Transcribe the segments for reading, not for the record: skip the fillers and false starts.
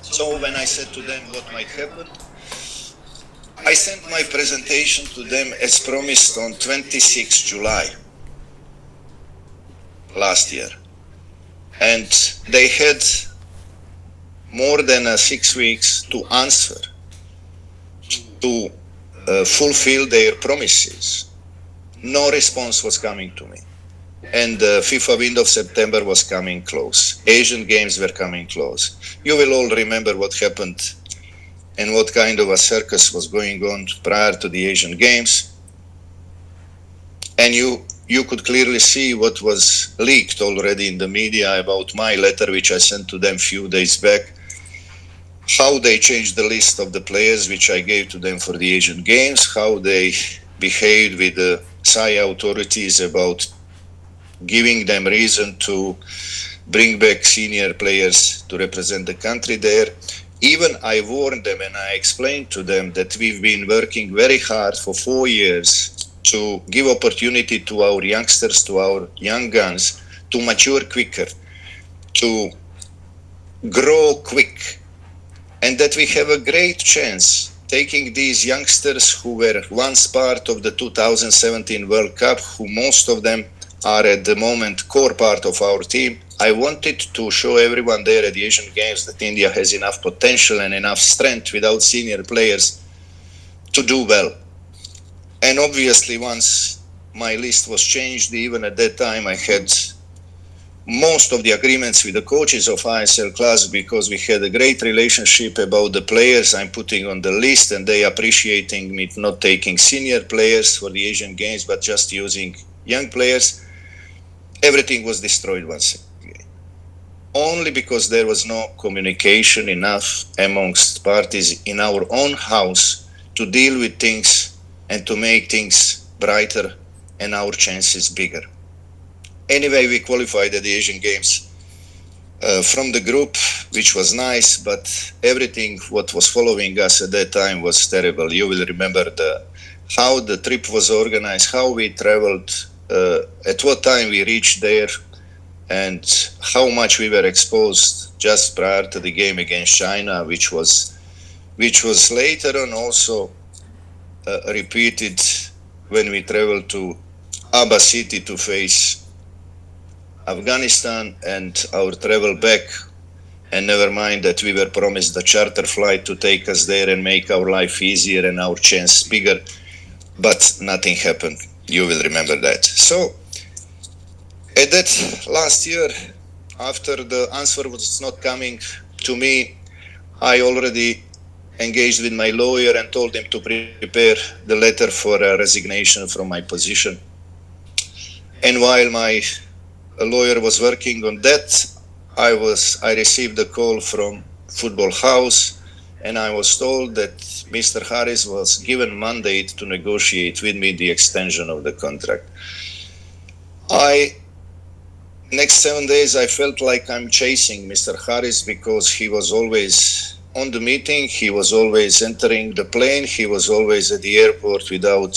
So when I said to them what might happen, I sent my presentation to them as promised on 26 July last year. And they had more than 6 weeks to answer, to fulfill their promises. No response was coming to me. And the FIFA window of September was coming close. Asian Games were coming close. You will all remember what happened and what kind of a circus was going on prior to the Asian Games. And you could clearly see what was leaked already in the media about my letter, which I sent to them a few days back, how they changed the list of the players which I gave to them for the Asian Games, how they behaved with the Thai authorities about giving them reason to bring back senior players to represent the country there. Even I warned them and I explained to them that we've been working very hard for 4 years to give opportunity to our youngsters, to our young guns, to mature quicker, to grow quick, and that we have a great chance taking these youngsters who were once part of the 2017 World Cup, who most of them are at the moment core part of our team. I wanted to show everyone there at the Asian Games that India has enough potential and enough strength without senior players to do well. And obviously, once my list was changed, even at that time, I had most of the agreements with the coaches of ISL class because we had a great relationship about the players I'm putting on the list and they appreciating me not taking senior players for the Asian Games, but just using young players. Everything was destroyed once again. Only because there was no communication enough amongst parties in our own house to deal with things and to make things brighter and our chances bigger. Anyway, we qualified at the Asian Games from the group, which was nice, but everything what was following us at that time was terrible. You will remember how the trip was organized, how we traveled, at what time we reached there, and how much we were exposed just prior to the game against China, which was later on also repeated when we traveled to Aba City to face Afghanistan, and our travel back, and never mind that we were promised a charter flight to take us there and make our life easier and our chance bigger, but nothing happened. You will remember that. So at that last year, after the answer was not coming to me, I already engaged with my lawyer and told him to prepare the letter for a resignation from my position. And while my lawyer was working on that, I received a call from Football House, and I was told that Mr. Harris was given mandate to negotiate with me the extension of the contract. Next 7 days, I felt like I'm chasing Mr. Harris because he was always on the meeting, he was always entering the plane, he was always at the airport without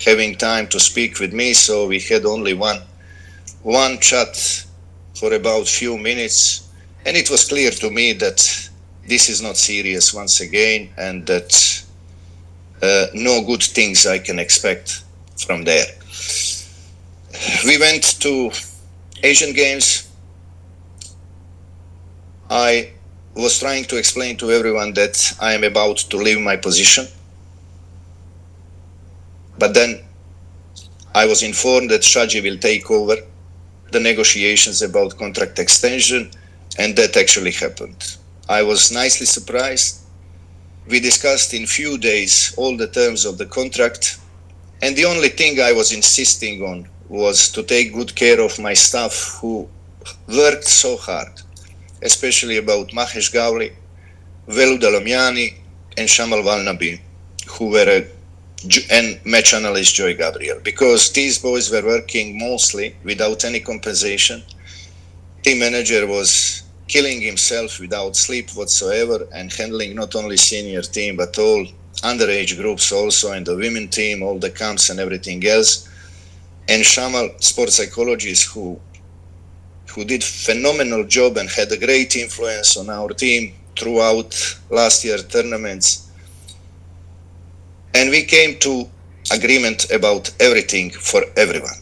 having time to speak with me, so we had only one chat for about few minutes, and it was clear to me that this is not serious once again, and that no good things I can expect from there. We went to Asian Games. I was trying to explain to everyone that I am about to leave my position, but then I was informed that Shaji will take over the negotiations about contract extension, and that actually happened. I was nicely surprised. We discussed in few days all the terms of the contract, and the only thing I was insisting on was to take good care of my staff who worked so hard, especially about Mahesh Gowli, Velu Dalamiani, and Shamal Valnabi, who were and match analyst Joy Gabriel, because these boys were working mostly without any compensation. Team manager was killing himself without sleep whatsoever and handling not only senior team but all underage groups also, and the women team, all the camps and everything else. And Shamal, sports psychologist, who did phenomenal job and had a great influence on our team throughout last year tournaments. And we came to agreement about everything for everyone.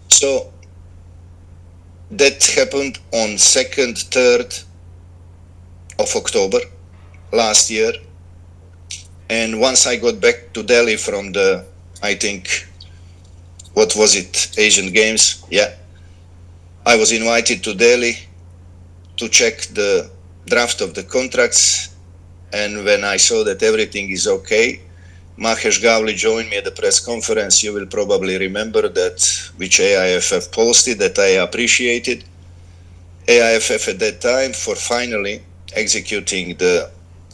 So that happened on 2nd, 3rd of October last year. And once I got back to Delhi from the, I think, what was it, Asian Games? Yeah. I was invited to Delhi to check the draft of the contracts. And when I saw that everything is okay, Mahesh Gavli joined me at the press conference. You will probably remember that, which AIFF posted, that I appreciated AIFF at that time for finally executing the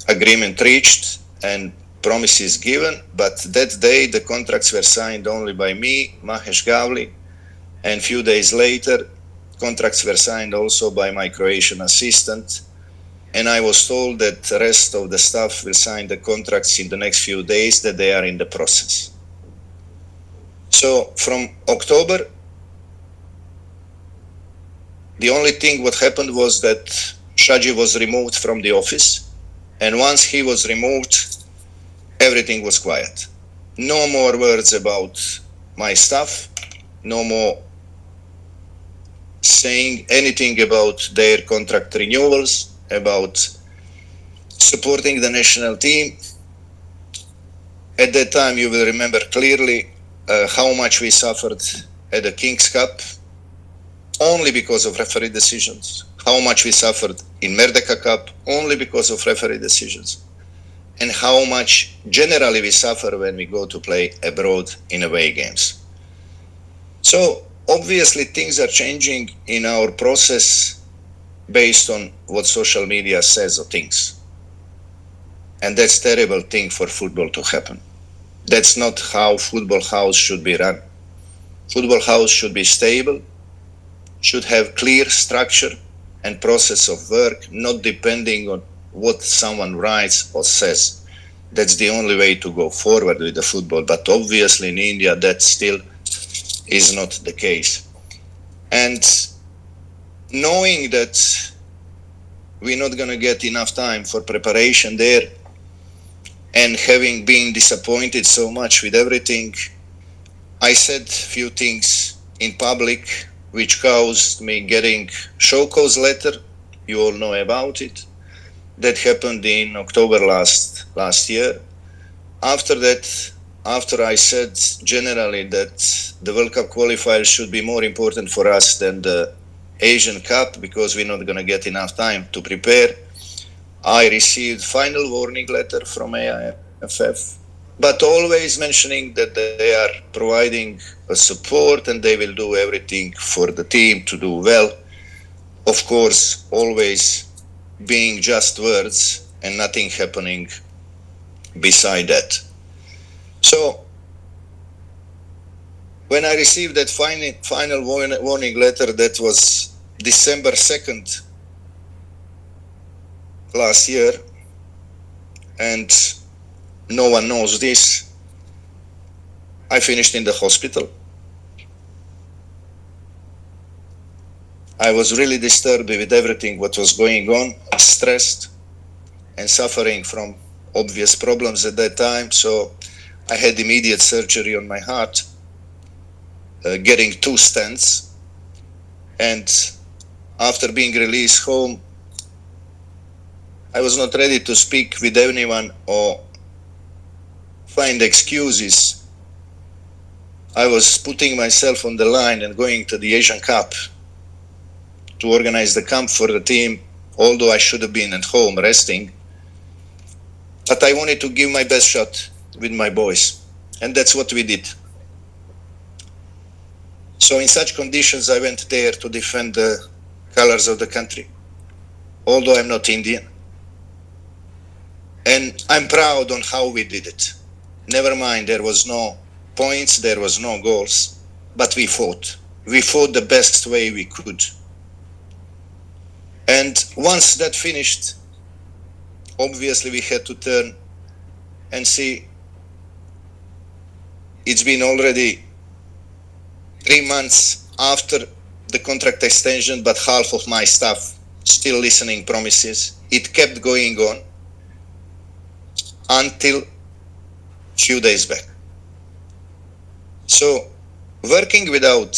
agreement reached and promises given. But that day, the contracts were signed only by me, Mahesh Gavli, and few days later, contracts were signed also by my Croatian assistant. And I was told that the rest of the staff will sign the contracts in the next few days, that they are in the process. So from October, the only thing what happened was that Shaji was removed from the office. And once he was removed, everything was quiet. No more words about my staff, no more saying anything about their contract renewals, about supporting the national team. At that time, you will remember clearly how much we suffered at the King's Cup, only because of referee decisions. How much we suffered in Merdeka Cup, only because of referee decisions. And how much generally we suffer when we go to play abroad in away games. So obviously things are changing in our process based on what social media says or thinks. And that's a terrible thing for football to happen. That's not how football house should be run. Football house should be stable, should have clear structure and process of work, not depending on what someone writes or says. That's the only way to go forward with the football. But obviously in India, that still is not the case. And knowing that we're not going to get enough time for preparation there, and having been disappointed so much with everything, I said a few things in public which caused me getting show cause letter. You all know about it. That happened in October last year. After that, after I said generally that the World Cup qualifiers should be more important for us than the Asian Cup because we're not going to get enough time to prepare, I received final warning letter from AIFF, but always mentioning that they are providing a support and they will do everything for the team to do well. Of course, always being just words and nothing happening beside that. So when I received that final warning letter, that was December 2nd last year, and no one knows this, I finished in the hospital. I was really disturbed with everything what was going on, stressed and suffering from obvious problems at that time. So I had immediate surgery on my heart, getting 2 stents. And after being released home, I was not ready to speak with anyone or find excuses. I was putting myself on the line and going to the Asian Cup to organize the camp for the team, although I should have been at home resting. But I wanted to give my best shot with my boys, and that's what we did. So in such conditions, I went there to defend the colors of the country, although I'm not Indian. And I'm proud on how we did it. Never mind, there was no points, there was no goals, but we fought. We fought the best way we could. And once that finished, obviously we had to turn and see, it's been already 3 months after the contract extension, but half of my staff still listening promises. It kept going on until few days back. So, working without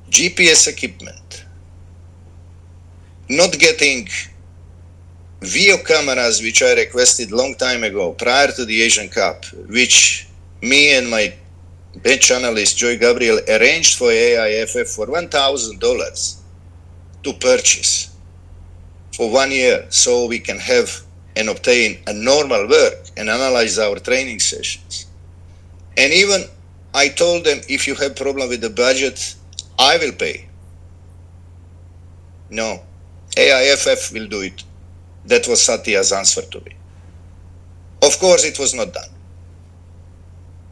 GPS equipment, not getting video cameras, which I requested long time ago, prior to the Asian Cup, which me and my bench analyst Joy Gabriel arranged for AIFF for $1,000 to purchase for 1 year, so we can have and obtain a normal work and analyze our training sessions. And even I told them, if you have problem with the budget, I will pay. No, AIFF will do it. That was Satya's answer to me. Of course, it was not done.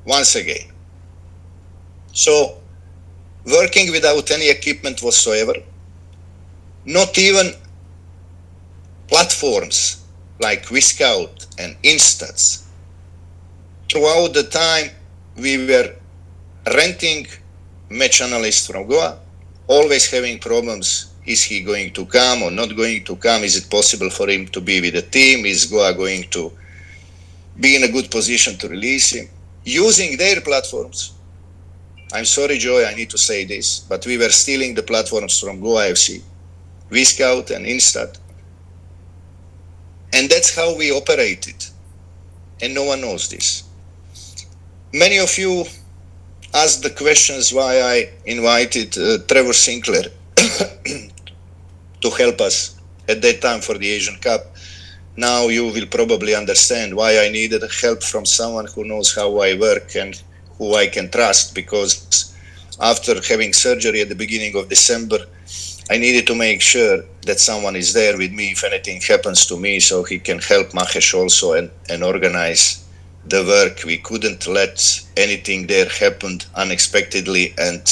Once again. So, working without any equipment whatsoever, not even platforms like Viscout and Instats. Throughout the time, we were renting match analysts from Goa, always having problems. Is he going to come or not going to come? Is it possible for him to be with the team? Is Goa going to be in a good position to release him? Using their platforms. I'm sorry, Joy, I need to say this, but we were stealing the platforms from Goa FC, Viscout and Instat. And that's how we operated. And no one knows this. Many of you asked the questions why I invited Trevor Sinclair to help us at that time for the Asian Cup. Now you will probably understand why I needed help from someone who knows how I work and who I can trust, because after having surgery at the beginning of December, I needed to make sure that someone is there with me if anything happens to me, so he can help Mahesh also and organize the work. We couldn't let anything there happen unexpectedly, and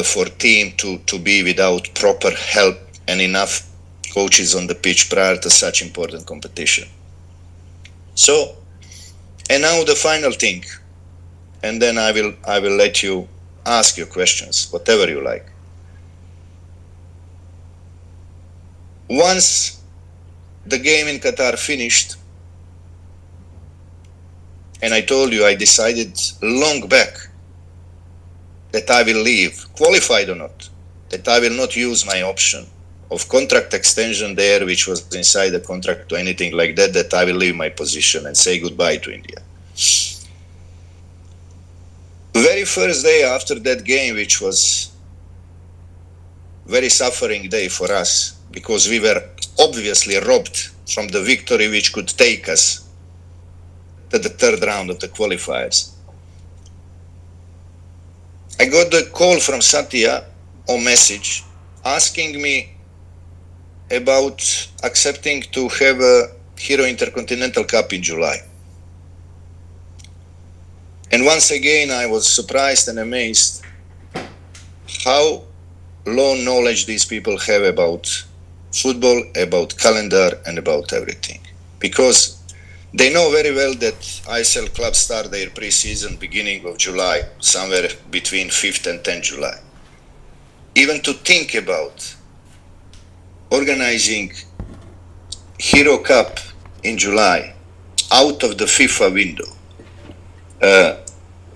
for team to be without proper help and enough coaches on the pitch prior to such important competition. So, and now the final thing, and then I will let you ask your questions, whatever you like. Once the game in Qatar finished, and I told you I decided long back that I will leave, qualified or not, that I will not use my option of contract extension there, which was inside the contract or anything like that, that I will leave my position and say goodbye to India. Very first day after that game, which was very suffering day for us, because we were obviously robbed from the victory which could take us to the third round of the qualifiers. I got the call from Satya or message asking me about accepting to have a Hero Intercontinental Cup in July. And once again, I was surprised and amazed how low knowledge these people have about football, about calendar, and about everything. Because they know very well that ISL clubs start their pre-season beginning of July, somewhere between 5th and 10th July. Even to think about organizing Hero Cup in July out of the FIFA window,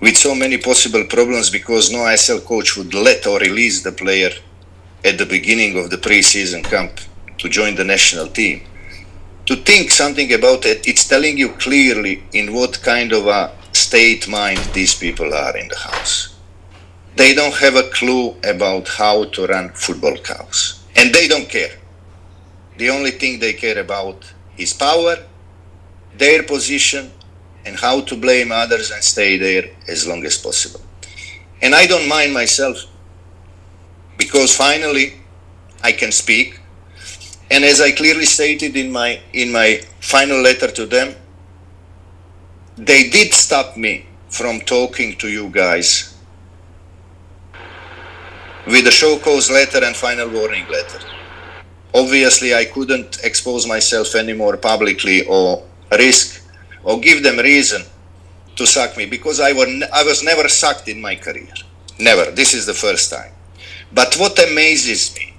with so many possible problems, because no ISL coach would let or release the player at the beginning of the pre-season camp to join the national team. To think something about it, it's telling you clearly in what kind of a state mind these people are in the house. They don't have a clue about how to run football cows. And they don't care. The only thing they care about is power, their position, and how to blame others and stay there as long as possible. And I don't mind myself, because finally I can speak. And as I clearly stated in my final letter to them, they did stop me from talking to you guys with a show cause letter and final warning letter. Obviously, I couldn't expose myself anymore publicly or risk or give them reason to sack me, because I was never sacked in my career. Never. This is the first time. But what amazes me,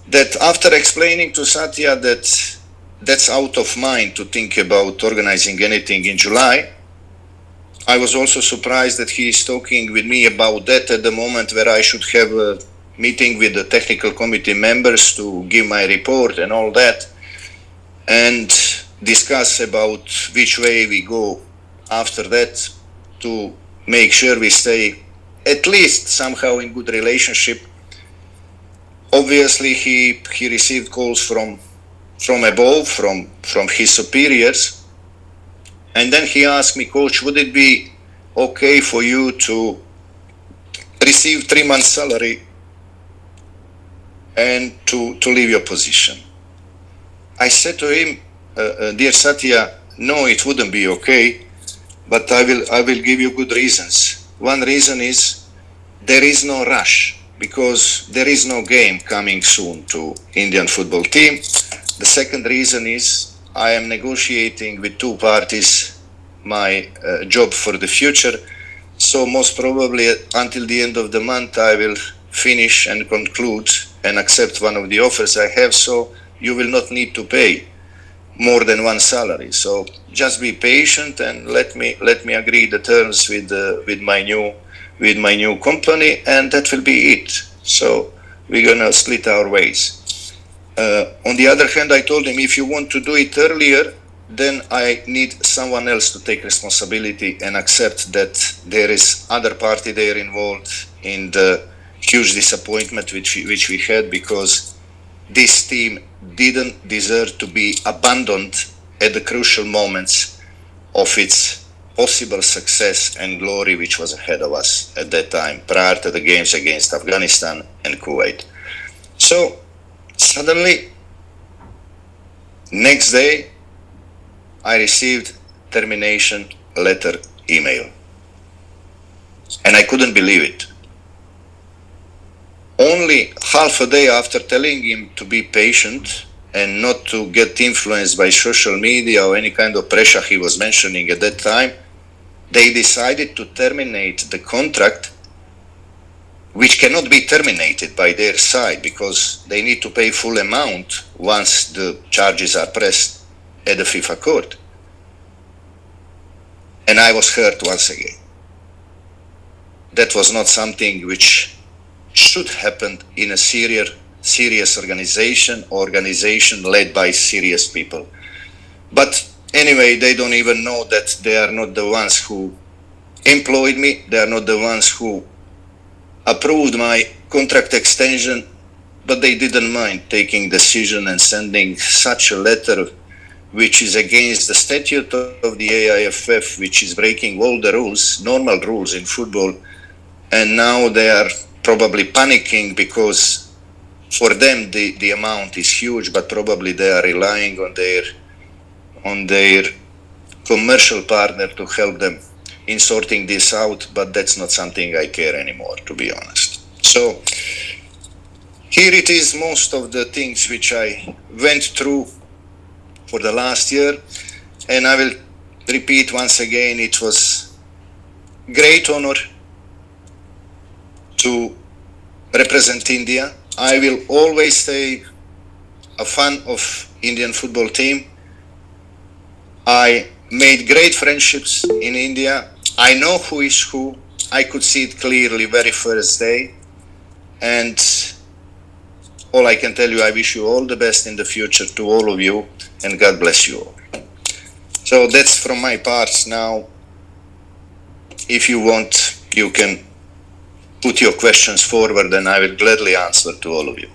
that after explaining to Satya that that's out of mind to think about organizing anything in July, I was also surprised that he is talking with me about that at the moment where I should have a meeting with the technical committee members to give my report and all that, and discuss about which way we go after that to make sure we stay at least somehow in good relationship. Obviously, he received calls from above, from his superiors, and then he asked me, Coach, would it be okay for you to receive 3 months salary and to leave your position? I said to him, dear Satya, no, it wouldn't be okay, but I will give you good reasons. One reason is there is no rush because there is no game coming soon to Indian football team. The second reason is I am negotiating with 2 parties my job for the future. So most probably until the end of the month, I will finish and conclude and accept one of the offers I have. So you will not need to pay more than one salary. So just be patient and let me agree the terms with my new company, and that will be it. So we're gonna split our ways. On the other hand, I told him, if you want to do it earlier, then I need someone else to take responsibility and accept that there is other party there involved in the huge disappointment which we had, because this team didn't deserve to be abandoned at the crucial moments of its possible success and glory which was ahead of us at that time, prior to the games against Afghanistan and Kuwait. So suddenly, next day, I received termination letter email. And I couldn't believe it. Only half a day after telling him to be patient and not to get influenced by social media or any kind of pressure he was mentioning at that time, they decided to terminate the contract, which cannot be terminated by their side because they need to pay full amount once the charges are pressed at the FIFA court. And I was hurt once again. That was not something which should happen in a serious organization led by serious people. But anyway, they don't even know that they are not the ones who employed me. They are not the ones who approved my contract extension, but they didn't mind taking decision and sending such a letter which is against the statute of the AIFF, which is breaking all the rules, normal rules in football. And now they are probably panicking because for them the amount is huge, but probably they are relying on their commercial partner to help them in sorting this out, but that's not something I care anymore, to be honest. So here it is, most of the things which I went through for the last year, and I will repeat once again, it was great honor to represent India. I will always stay a fan of Indian football team. I made great friendships in India. I know who is who. I could see it clearly very first day. And all I can tell you, I wish you all the best in the future to all of you, and God bless you all. So that's from my part. Now, if you want, you can put your questions forward and I will gladly answer to all of you.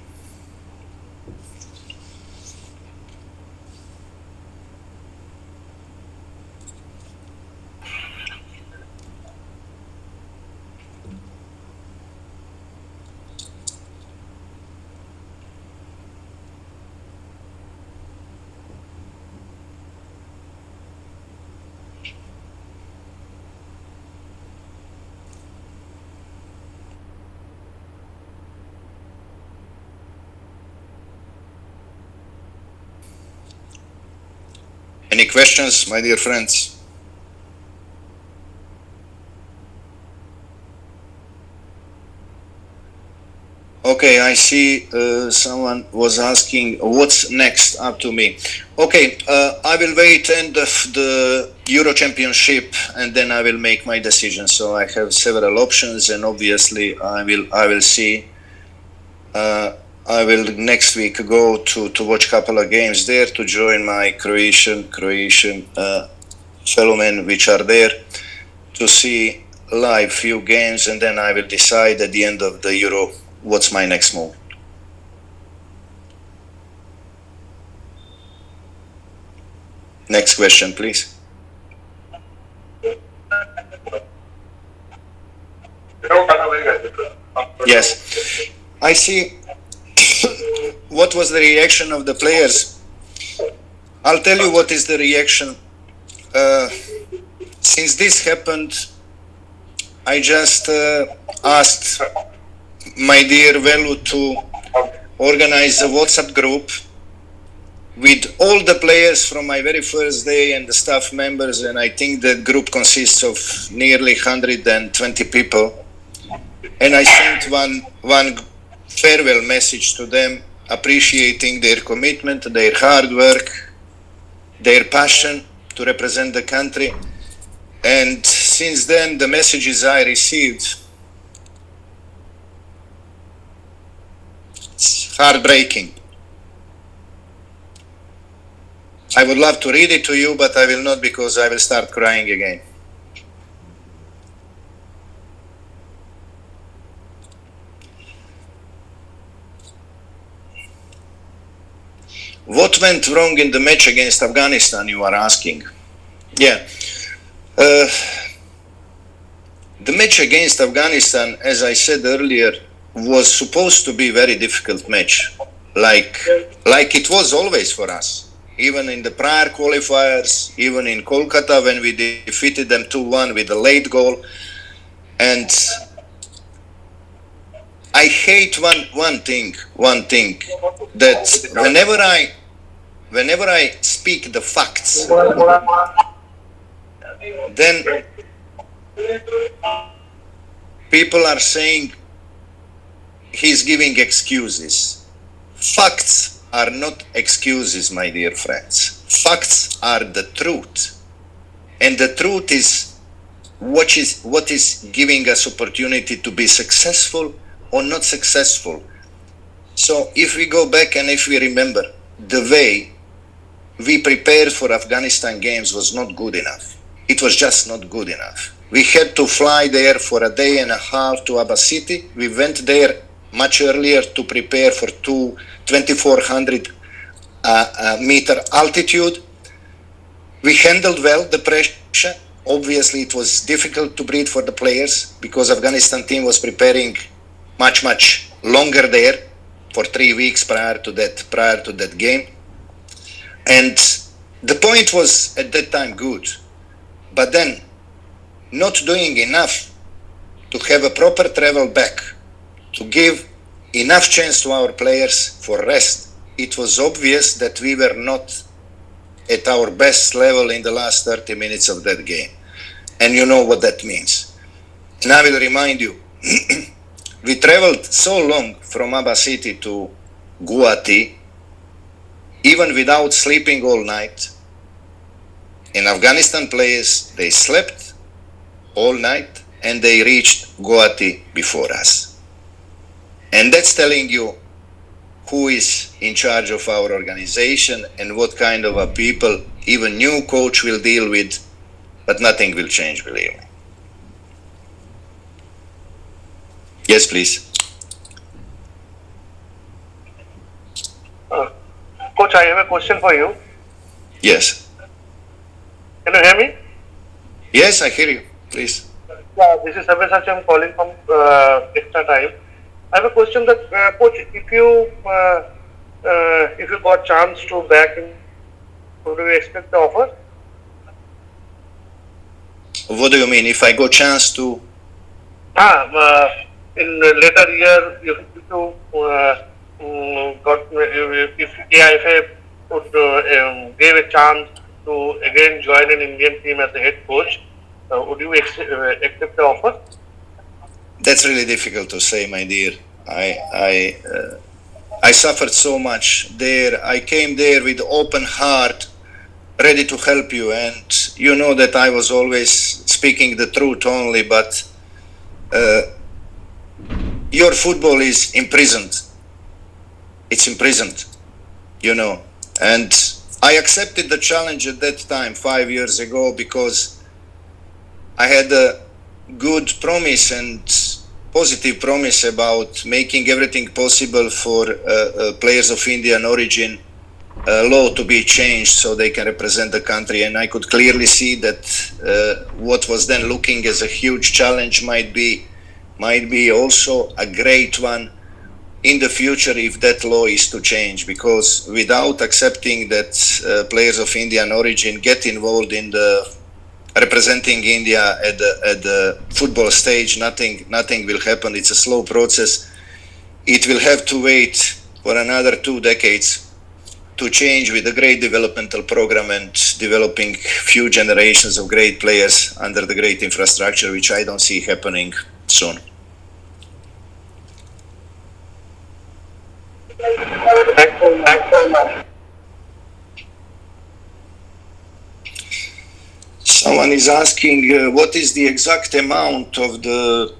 Any questions, my dear friends? Okay, I see someone was asking what's next up to me. Okay, I will wait end of the Euro Championship and then I will make my decision. So I have several options and obviously I will see. I will next week go to watch a couple of games there to join my Croatian fellow men which are there to see live few games and then I will decide at the end of the Euro what's my next move. Next question, please. Yes, I see. What was the reaction of the players? I'll tell you what is the reaction. Since this happened, I just asked my dear Velu to organize a WhatsApp group with all the players from my very first day and the staff members, and I think that group consists of nearly 120 people. And I sent one farewell message to them, appreciating their commitment, their hard work, their passion to represent the country. And since then, the messages I received, it's heartbreaking. I would love to read it to you, but I will not because I will start crying again. What went wrong in the match against Afghanistan, you are asking? Yeah. The match against Afghanistan, as I said earlier, was supposed to be a very difficult match, like it was always for us. Even in the prior qualifiers, even in Kolkata when we defeated them 2-1 with a late goal. And I hate one thing, that whenever I speak the facts, then people are saying he's giving excuses. Facts are not excuses, my dear friends. Facts are the truth. And the truth is what is giving us opportunity to be successful or not successful. So if we go back and if we remember, the way we prepared for Afghanistan games was not good enough. It was just not good enough. We had to fly there for a day and a half to Aba City. We went there much earlier to prepare for 2,400 meter altitude. We handled well the pressure. Obviously, it was difficult to breathe for the players because Afghanistan team was preparing much longer there for 3 weeks prior to that game. And the point was at that time good, but then not doing enough to have a proper travel back, to give enough chance to our players for rest. It was obvious that we were not at our best level in the last 30 minutes of that game. And you know what that means. And I will remind you, we traveled so long from Aba City to Guwahati, even without sleeping all night. In Afghanistan players, they slept all night and they reached Guwahati before us. And that's telling you who is in charge of our organization and what kind of a people even new coach will deal with, but nothing will change, believe me. Yes, please. Coach, I have a question for you. Yes. Can you hear me? Yes, I hear you. Please. This is Sabyasachi. I'm calling from Extra Time. I have a question that, Coach, if you got chance to back in, would you expect the offer? What do you mean? If I got chance to? In later year, if AIFF would give a chance to again join an Indian team as a head coach, would you accept the offer? That's really difficult to say, my dear. I suffered so much there. I came there with open heart, ready to help you, and you know that I was always speaking the truth only, but your football is imprisoned. It's imprisoned, you know. And I accepted the challenge at that time, 5 years ago, because I had a good promise and positive promise about making everything possible for players of Indian origin law to be changed so they can represent the country. And I could clearly see that what was then looking as a huge challenge might be also a great one in the future if that law is to change, because without accepting that players of Indian origin get involved in the representing India at the football stage, nothing will happen. It's a slow process. It will have to wait for another 2 decades to change with a great developmental program and developing few generations of great players under the great infrastructure, which I don't see happening soon. Thanks so much. Someone is asking what is the exact amount of the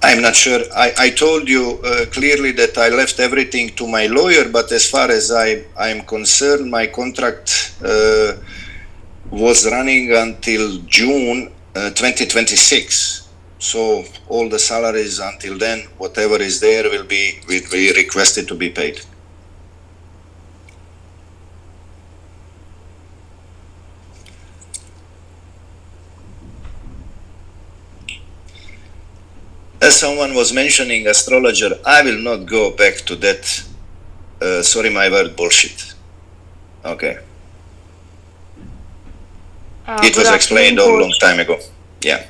I'm not sure. I told you clearly that I left everything to my lawyer, but as far as I'm concerned, my contract was running until June 2026. So all the salaries until then, whatever is there, will be requested to be paid. As someone was mentioning astrologer, I will not go back to that, sorry my word, bullshit. Okay. It was explained a long time ago. Yeah.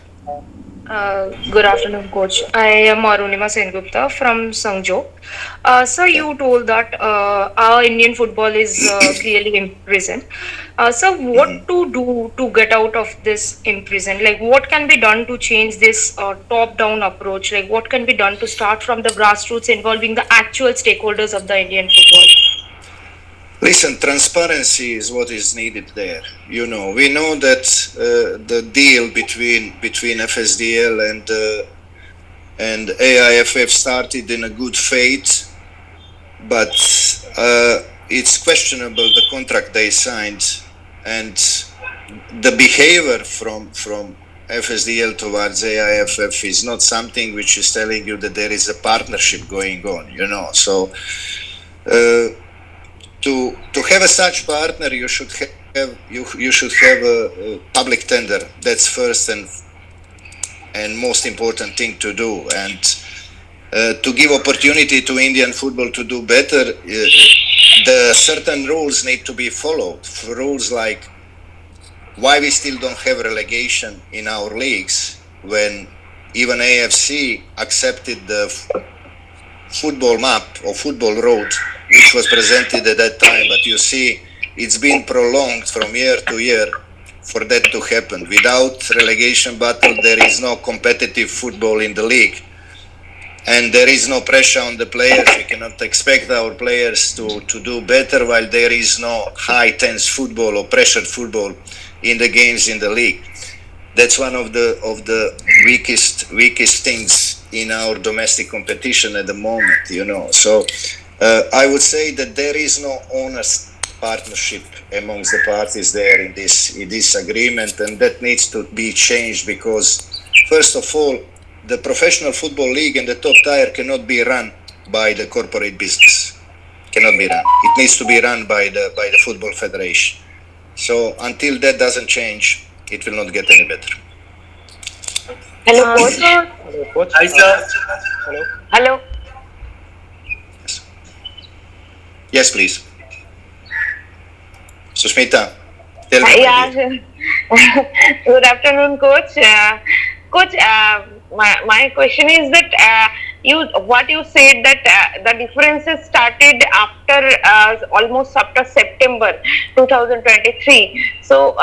Good afternoon, Coach. I am Arunima Sengupta from Sangjo. Sir, you told that our Indian football is clearly imprisoned. So, what to do to get out of this imprison? Like, what can be done to change this top-down approach? Like, what can be done to start from the grassroots involving the actual stakeholders of the Indian football? Listen, transparency is what is needed there. You know, we know that the deal between FSDL and AIFF started in a good faith, but it's questionable the contract they signed, and the behavior from FSDL towards AIFF is not something which is telling you that there is a partnership going on. You know, so. To have a such partner, you should have a public tender. That's first and most important thing to do. And to give opportunity to Indian football to do better, the certain rules need to be followed. Rules like why we still don't have relegation in our leagues when even AFC accepted the football map or football road which was presented at that time, but you see it's been prolonged from year to year for that to happen. Without relegation battle, there is no competitive football in the league, and there is no pressure on the players. We cannot expect our players to do better while there is no high tense football or pressured football in the games in the league. That's one of the weakest things in our domestic competition at the moment, you know. So I would say that there is no honest partnership amongst the parties there in this agreement, and that needs to be changed because, first of all, the professional football league and the top tier cannot be run by the corporate business. Cannot be run. It needs to be run by the football federation. So until that doesn't change, it will not get any better. Hello, coach. Hello, coach. Hi, sir. Hello. Yes, please. Susmita, tell me. Yeah. Good afternoon, coach. Coach, my question is that what you said that the differences started after almost after September 2023. So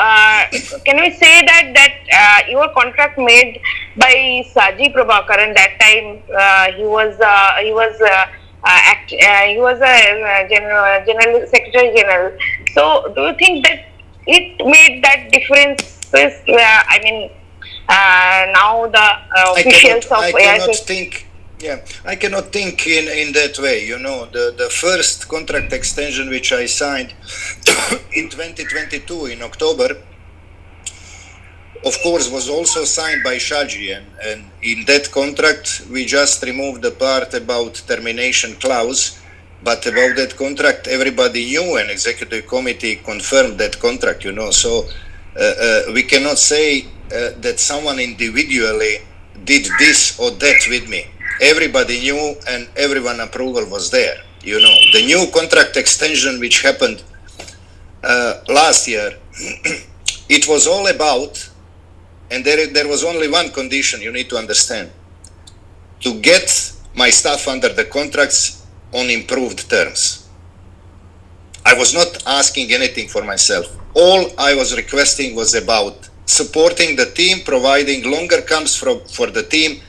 can we say that your contract made by Saji Prabhakaran that time he was a general secretary general. So do you think that it made that difference? Now the officials of I cannot AIFF. think. Yeah, I cannot think in that way. You know, the first contract extension which I signed in 2022 in October, of course, was also signed by Shaji, and in that contract we just removed the part about termination clause. But about that contract, everybody knew, and executive committee confirmed that contract. You know, so we cannot say that someone individually did this or that with me. Everybody knew, and everyone approval was there. You know, the new contract extension which happened last year, it was all about, and there was only one condition you need to understand: to get my staff under the contracts on improved terms. I was not asking anything for myself. All I was requesting was about supporting the team, providing longer camps for the team,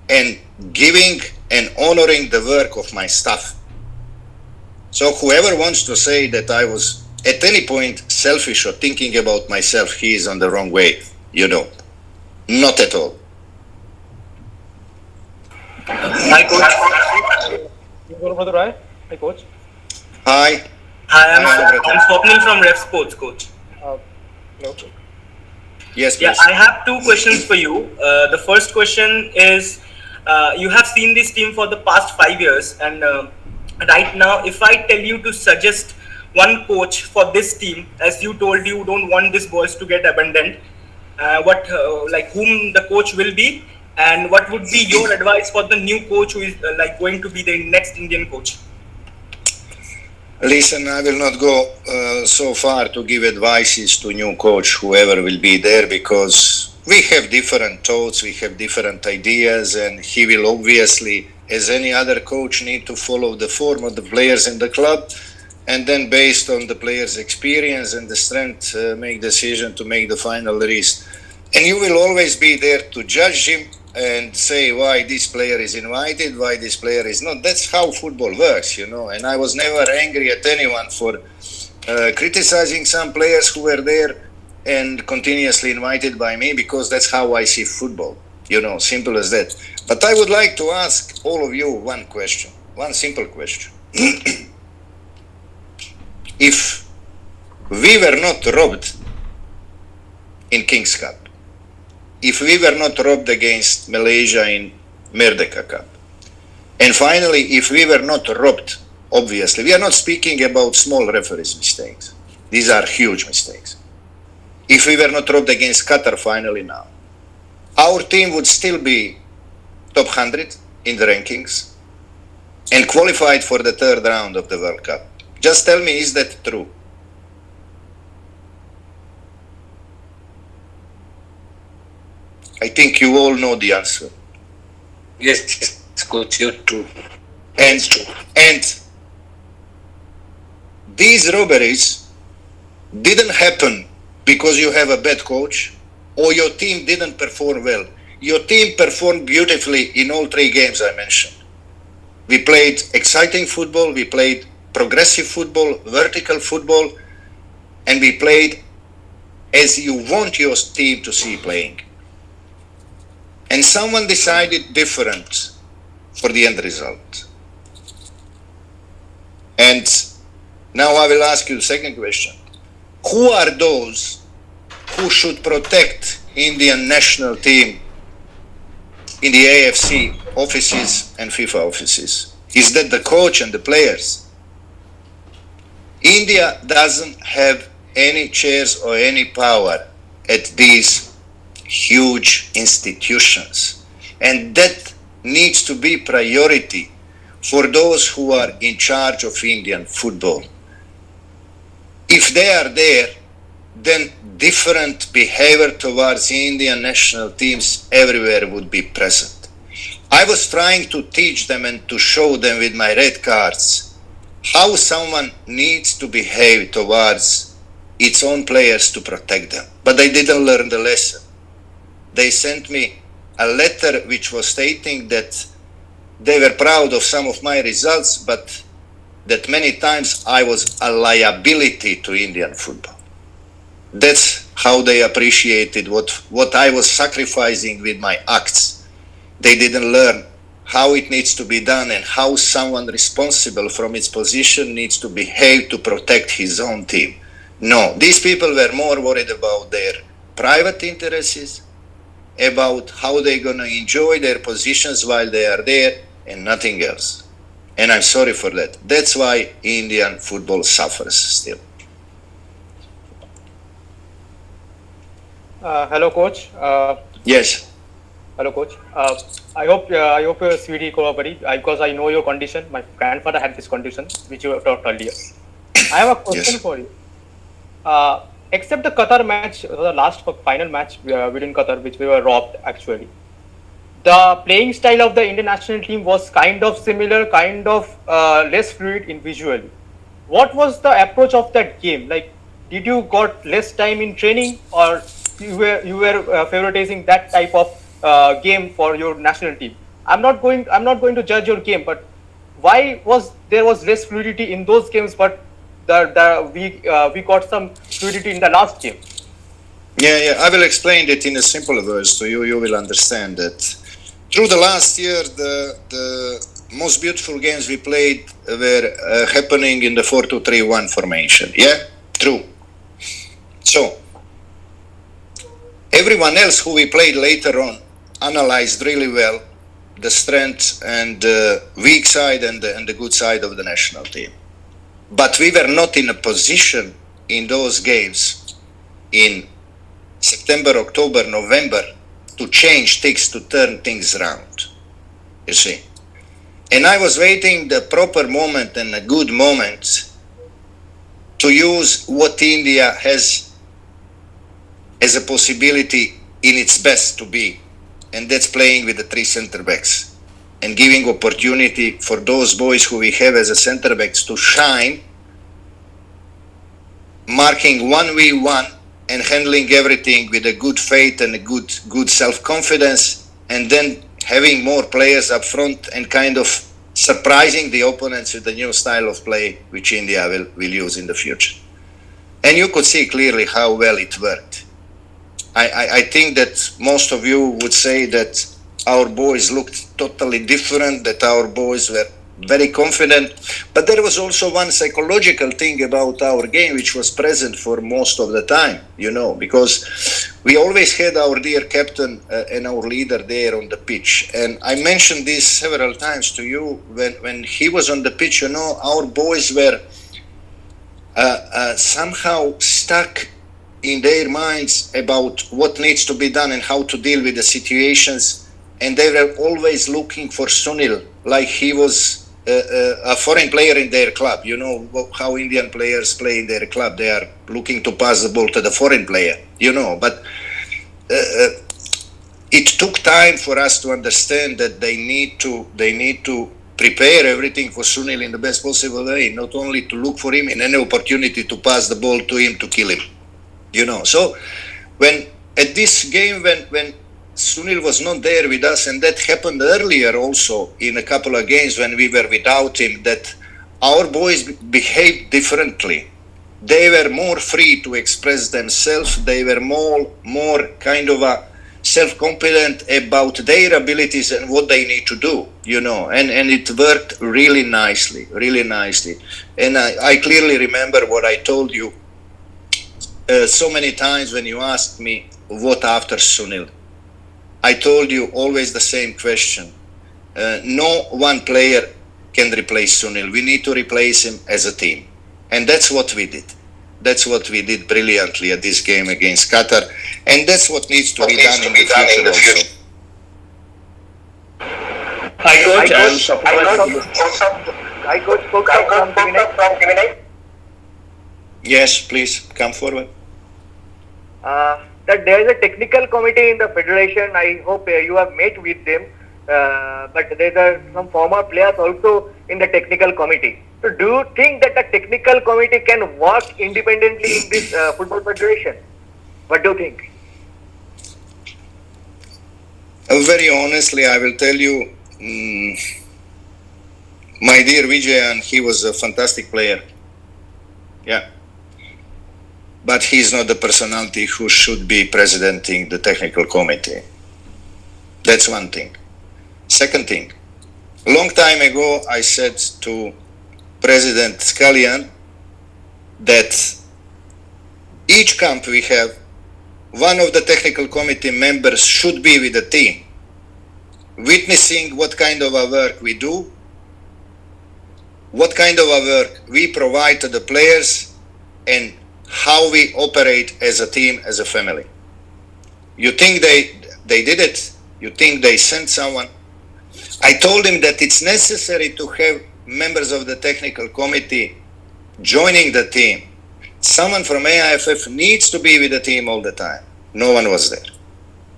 and giving and honoring the work of my staff. So whoever wants to say that I was at any point selfish or thinking about myself, he is on the wrong way. You know, not at all. Hi, coach. Hi, coach. Hi. I'm Swapnil from Ref Sports, coach. Hello. Yes, Yeah, please. I have two questions for you. The first question is, you have seen this team for the past 5 years, and right now, if I tell you to suggest one coach for this team, as you told you don't want these boys to get abandoned, whom the coach will be, and what would be your advice for the new coach who is going to be the next Indian coach? Listen, I will not go so far to give advices to new coach, whoever will be there, because we have different thoughts, we have different ideas, and he will obviously, as any other coach, need to follow the form of the players in the club, and then based on the players' experience and the strength, make decision to make the final list. And you will always be there to judge him and say why this player is invited, why this player is not. That's how football works, you know. And I was never angry at anyone for criticizing some players who were there and continuously invited by me, because that's how I see football, you know, simple as that. But I would like to ask all of you one question, one simple question. If we were not robbed in King's Cup, if we were not robbed against Malaysia in Merdeka Cup, and finally, if we were not robbed, obviously, we are not speaking about small referees' mistakes. These are huge mistakes. If we were not robbed against Qatar finally now, our team would still be top 100 in the rankings and qualified for the third round of the World Cup. Just tell me, is that true? I think you all know the answer. Yes, coach, you're true. And these robberies didn't happen because you have a bad coach or your team didn't perform well. Your team performed beautifully in all three games I mentioned. We played exciting football, we played progressive football, vertical football, and we played as you want your team to see playing. And someone decided different for the end result. And now I will ask you the second question. Who are those who should protect Indian national team in the AFC offices and FIFA offices? Is that the coach and the players? India doesn't have any chairs or any power at these huge institutions, and that needs to be priority for those who are in charge of Indian football. If they are there, then different behavior towards Indian national teams everywhere would be present. I was trying to teach them and to show them with my red cards how someone needs to behave towards its own players to protect them. But they didn't learn the lesson. They sent me a letter which was stating that they were proud of some of my results, but that many times I was a liability to Indian football. That's how they appreciated what I was sacrificing with my acts. They didn't learn how it needs to be done and how someone responsible from its position needs to behave to protect his own team. No, these people were more worried about their private interests, about how they're going to enjoy their positions while they are there, and nothing else. And I'm sorry for that. That's why Indian football suffers still. Hello, coach. Yes. Hello, coach. I hope your sweetie recovery, because I know your condition. My grandfather had this condition, which you have talked earlier. I have a question for you. Except the Qatar match, the last final match within Qatar, which we were robbed actually. The playing style of the Indian national team was kind of similar, kind of less fluid individually. What was the approach of that game? Like, did you got less time in training, or you were favoritizing that type of game for your national team? I'm not going to judge your game, but why there was less fluidity in those games, but we got some fluidity in the last game? Yeah. I will explain it in a simple verse to you. You will understand that. Through the last year, the most beautiful games we played were happening in the 4-2-3-1 formation. Yeah, true. So everyone else who we played later on analyzed really well the strength and the weak side and the good side of the national team. But we were not in a position in those games in September, October, November to change things, to turn things around, you see. And I was waiting the proper moment and a good moment to use what India has as a possibility in its best to be, and that's playing with the three center backs and giving opportunity for those boys who we have as a center backs to shine, marking 1v1 and handling everything with a good faith and a good self-confidence, and then having more players up front and kind of surprising the opponents with the new style of play which India will use in the future. And you could see clearly how well it worked. I think that most of you would say that our boys looked totally different, that our boys were very confident, but there was also one psychological thing about our game which was present for most of the time, you know, because we always had our dear captain and our leader there on the pitch. And I mentioned this several times to you, when he was on the pitch, you know, our boys were somehow stuck in their minds about what needs to be done and how to deal with the situations, and they were always looking for Sunil like he was a foreign player in their club. You know how Indian players play in their club. They are looking to pass the ball to the foreign player, you know. But it took time for us to understand that they need to prepare everything for Sunil in the best possible way, not only to look for him in any opportunity to pass the ball to him to kill him, you know. So when at this game, when Sunil was not there with us, and that happened earlier also in a couple of games when we were without him, that our boys behaved differently. They were more free to express themselves. They were more kind of a self-confident about their abilities and what they need to do, you know, and it worked really nicely. And I clearly remember what I told you so many times when you asked me what after Sunil. I told you always the same question. No one player can replace Sunil. We need to replace him as a team. And that's what we did. That's what we did brilliantly at this game against Qatar. And that's what needs to be done in the future also. Hi, Coach. I coach spoke from Gemini. Yes, please come forward. That there is a technical committee in the federation. I hope you have met with them. but there are some former players also in the technical committee. So do you think that the technical committee can work independently in this football federation? What do you think? Very honestly, I will tell you, my dear Vijayan, he was a fantastic player. Yeah. But he's not the personality who should be presidenting the technical committee. That's one thing. Second thing, a long time ago, I said to President Kalyan that each camp we have, one of the technical committee members should be with the team, witnessing what kind of a work we do, what kind of a work we provide to the players, and how we operate as a team, as a family. You think they did it? You think they sent someone? I told him that it's necessary to have members of the technical committee joining the team. Someone from AIFF needs to be with the team all the time. No one was there.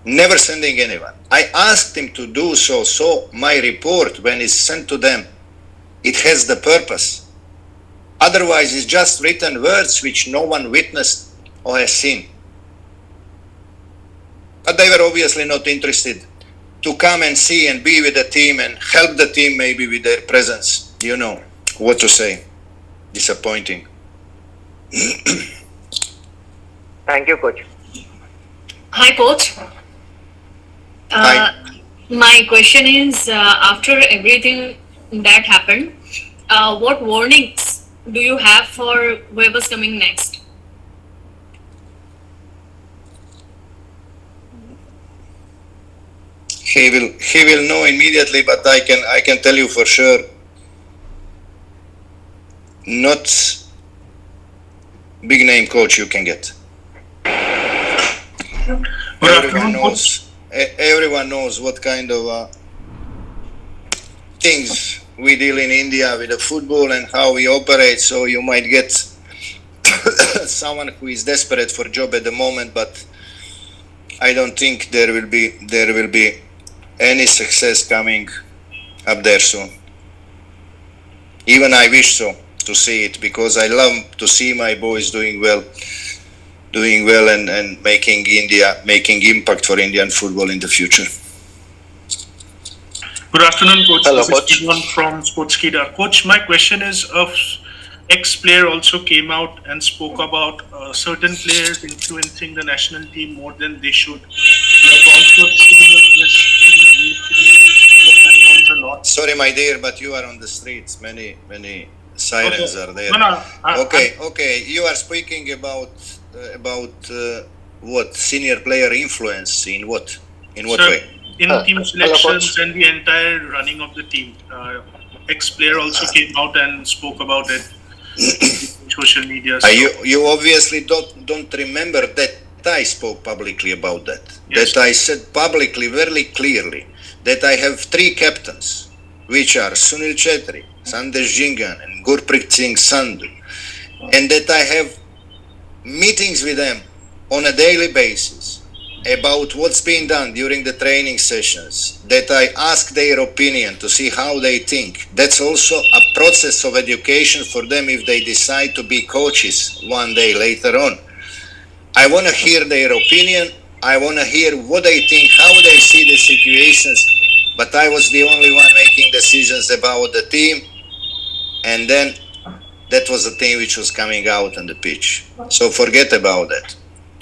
Never sending anyone. I asked him to do so, so my report, when it's sent to them, it has the purpose. Otherwise, it's just written words which no one witnessed or has seen. But they were obviously not interested to come and see and be with the team and help the team maybe with their presence. You know what to say. Disappointing. Thank you, coach. Hi, coach. Hi. My question is, after everything that happened, what warnings do you have for whoever's coming next? He will know immediately, but I can tell you for sure, not big name coach you can get. Everyone knows what kind of things we deal in India with the football and how we operate. So you might get someone who is desperate for a job at the moment, but I don't think there will be any success coming up there soon. Even I wish so, to see it, because I love to see my boys doing well and making impact for Indian football in the future. Good afternoon, Coach. Hello, this Coach. is Ivan from Sportskeeda. Coach, my question is, ex-player also came out and spoke about certain players influencing the national team more than they should. We have also seen this platforms a lot. Sorry, my dear, but you are on the streets. Many sirens are there. No, Okay. You are speaking about what? Senior player influence in what? In what Sir, way? in team selections and the entire running of the team. Ex-player also came out and spoke about it in social media. So. You obviously don't remember that I spoke publicly about that. Yes. That I said publicly, very clearly, that I have 3 captains, which are Sunil Chetri, Sandesh Jingan, and Gurpreet Singh Sandhu, and that I have meetings with them on a daily basis about what's being done during the training sessions, that I ask their opinion to see how they think. That's also a process of education for them if they decide to be coaches one day later on. I want to hear their opinion. I want to hear what they think, how they see the situations. But I was the only one making decisions about the team. And then that was the thing which was coming out on the pitch. So forget about that.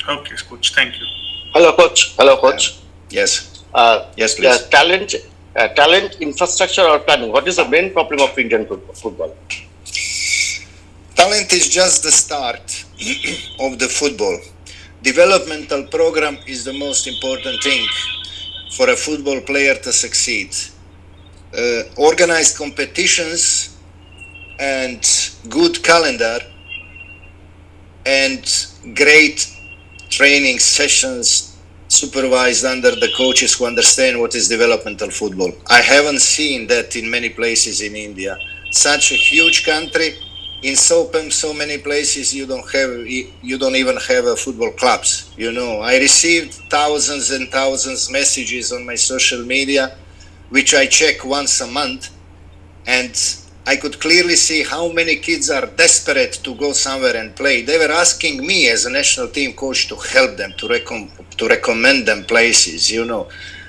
Okay, Coach. Thank you. Hello, Coach. Yes. Yes, please. Talent, infrastructure, or planning. What is the main problem of Indian football? Talent is just the start of the football. Developmental program is the most important thing for a football player to succeed. Organized competitions and good calendar and great training sessions supervised under the coaches who understand what is developmental football. I haven't seen that in many places in India. Such a huge country, in so many places you don't even have football clubs. You know, I received thousands and thousands messages on my social media which I check once a month, and I could clearly see how many kids are desperate to go somewhere and play. They were asking me as a national team coach to help them, to recommend them places, you know.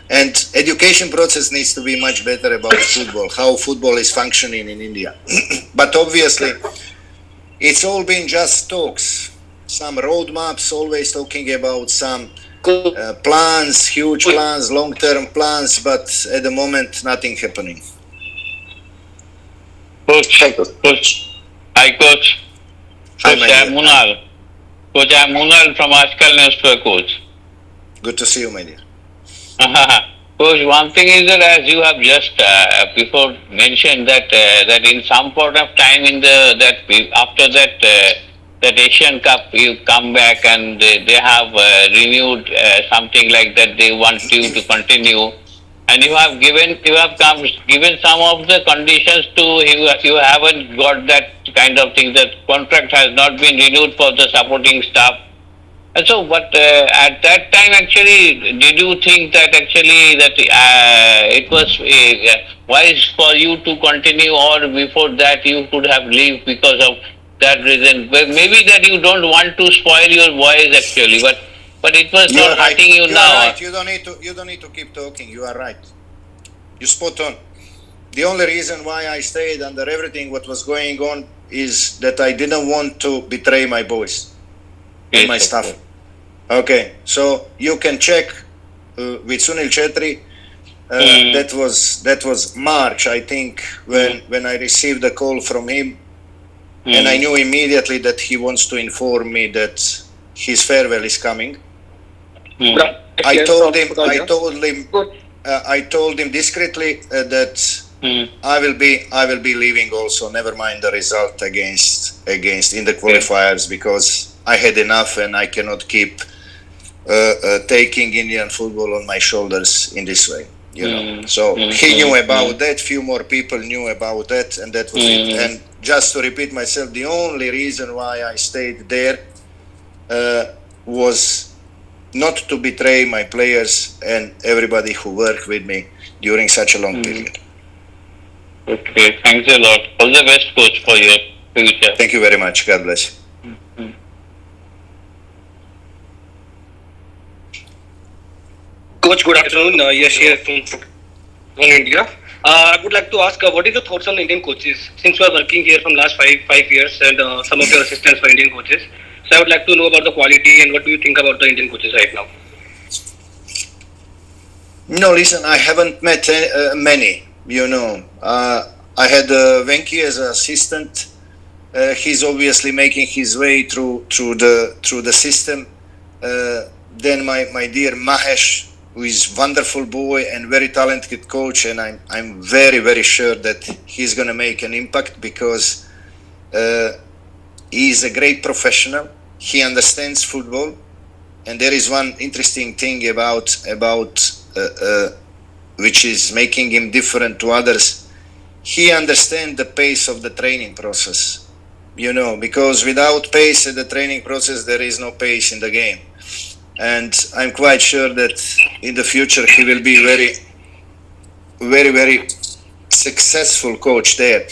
And education process needs to be much better about football, how football is functioning in India. But obviously, it's all been just talks. Some roadmaps, always talking about some plans, huge plans, long-term plans, but at the moment, nothing happening. Coach. Hi, Coach. Hi, my dear. Munal. Coach, I'm Munal from Ashkal Newspaper, Coach. Good to see you, my dear. Coach, one thing is that as you have just before mentioned that that in some point of time after that Asian Cup you come back and they have renewed something like that, they want you to continue. And you have given some of the conditions to you haven't got that kind of thing. That contract has not been renewed for the supporting staff. And so, but at that time, actually, did you think that actually that it was wise for you to continue, or before that you could have left because of that reason? But maybe that you don't want to spoil your voice actually, but it was not hurting you now. Right. You don't need to keep talking. You are right. You spot on. The only reason why I stayed under everything what was going on is that I didn't want to betray my boys and my staff. Okay, so you can check with Sunil Chetri. That was March, I think, when I received the call from him, and I knew immediately that he wants to inform me that his farewell is coming. I told him discreetly that I will be leaving also. Never mind the result against in the qualifiers, because I had enough and I cannot keep taking Indian football on my shoulders in this way. You know. So he knew about that. Few more people knew about that, and that was it. And just to repeat myself, the only reason why I stayed there was not to betray my players and everybody who worked with me during such a long period. Okay, thanks a lot. All the best, Coach, for your future. Thank you very much. God bless. Coach, good afternoon. Yash here from India. I would like to ask, what is your thoughts on Indian coaches? Since you are working here from last five years, and some of your assistants were Indian coaches, so I would like to know about the quality and what do you think about the Indian coaches right now? No, listen, I haven't met many. You know, I had Venki as an assistant. He's obviously making his way through the system. Then my dear Mahesh, who is wonderful boy and very talented coach, and I'm very, very sure that he's going to make an impact, because he is a great professional. He understands football, and there is one interesting thing about which is making him different to others. He understands the pace of the training process, you know, because without pace in the training process, there is no pace in the game. And I'm quite sure that in the future he will be very, very, very successful coach there.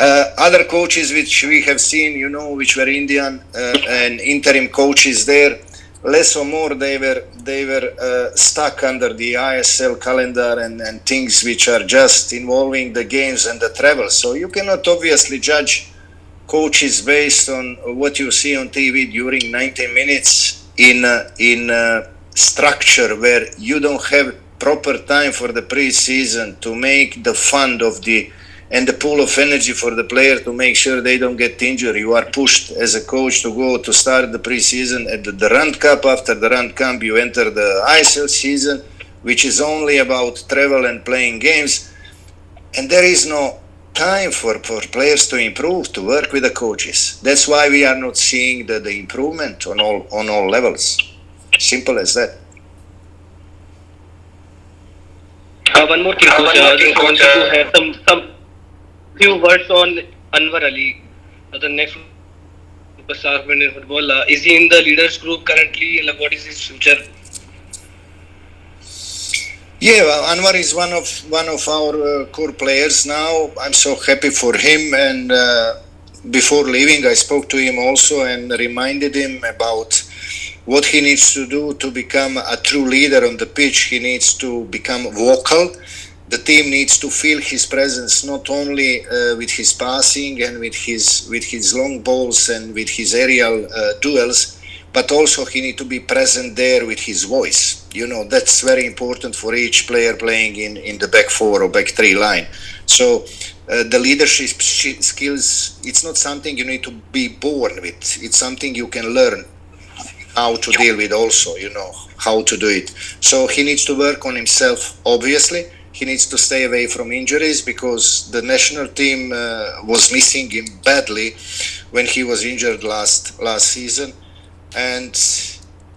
Other coaches which we have seen, you know, which were Indian and interim coaches there, less or more they were stuck under the ISL calendar and things which are just involving the games and the travel. So you cannot obviously judge coaches based on what you see on TV during 90 minutes in a structure where you don't have proper time for the pre-season to make the fund of the pool of energy for the player to make sure they don't get injured. You are pushed as a coach to go to start the pre-season at the Rand Cup. After the Rand Cup, you enter the ISL season, which is only about travel and playing games. And there is no time for players to improve, to work with the coaches. That's why we are not seeing the improvement on all levels. Simple as that. One more thing, Coach. I just wanted to have some few words on Anwar Ali, the next superstar in Indian football. Is he in the leaders group currently? What is his future? Yeah, well, Anwar is one of our core players now. I'm so happy for him. And before leaving, I spoke to him also and reminded him about what he needs to do to become a true leader on the pitch. He needs to become vocal. The team needs to feel his presence not only with his passing and with his long balls and with his aerial duels, but also he needs to be present there with his voice. You know, that's very important for each player playing in the back four or back three line. So the leadership skills, it's not something you need to be born with. It's something you can learn how to deal with also, you know, how to do it. So he needs to work on himself, obviously. He needs to stay away from injuries because the national team was missing him badly when he was injured last season. And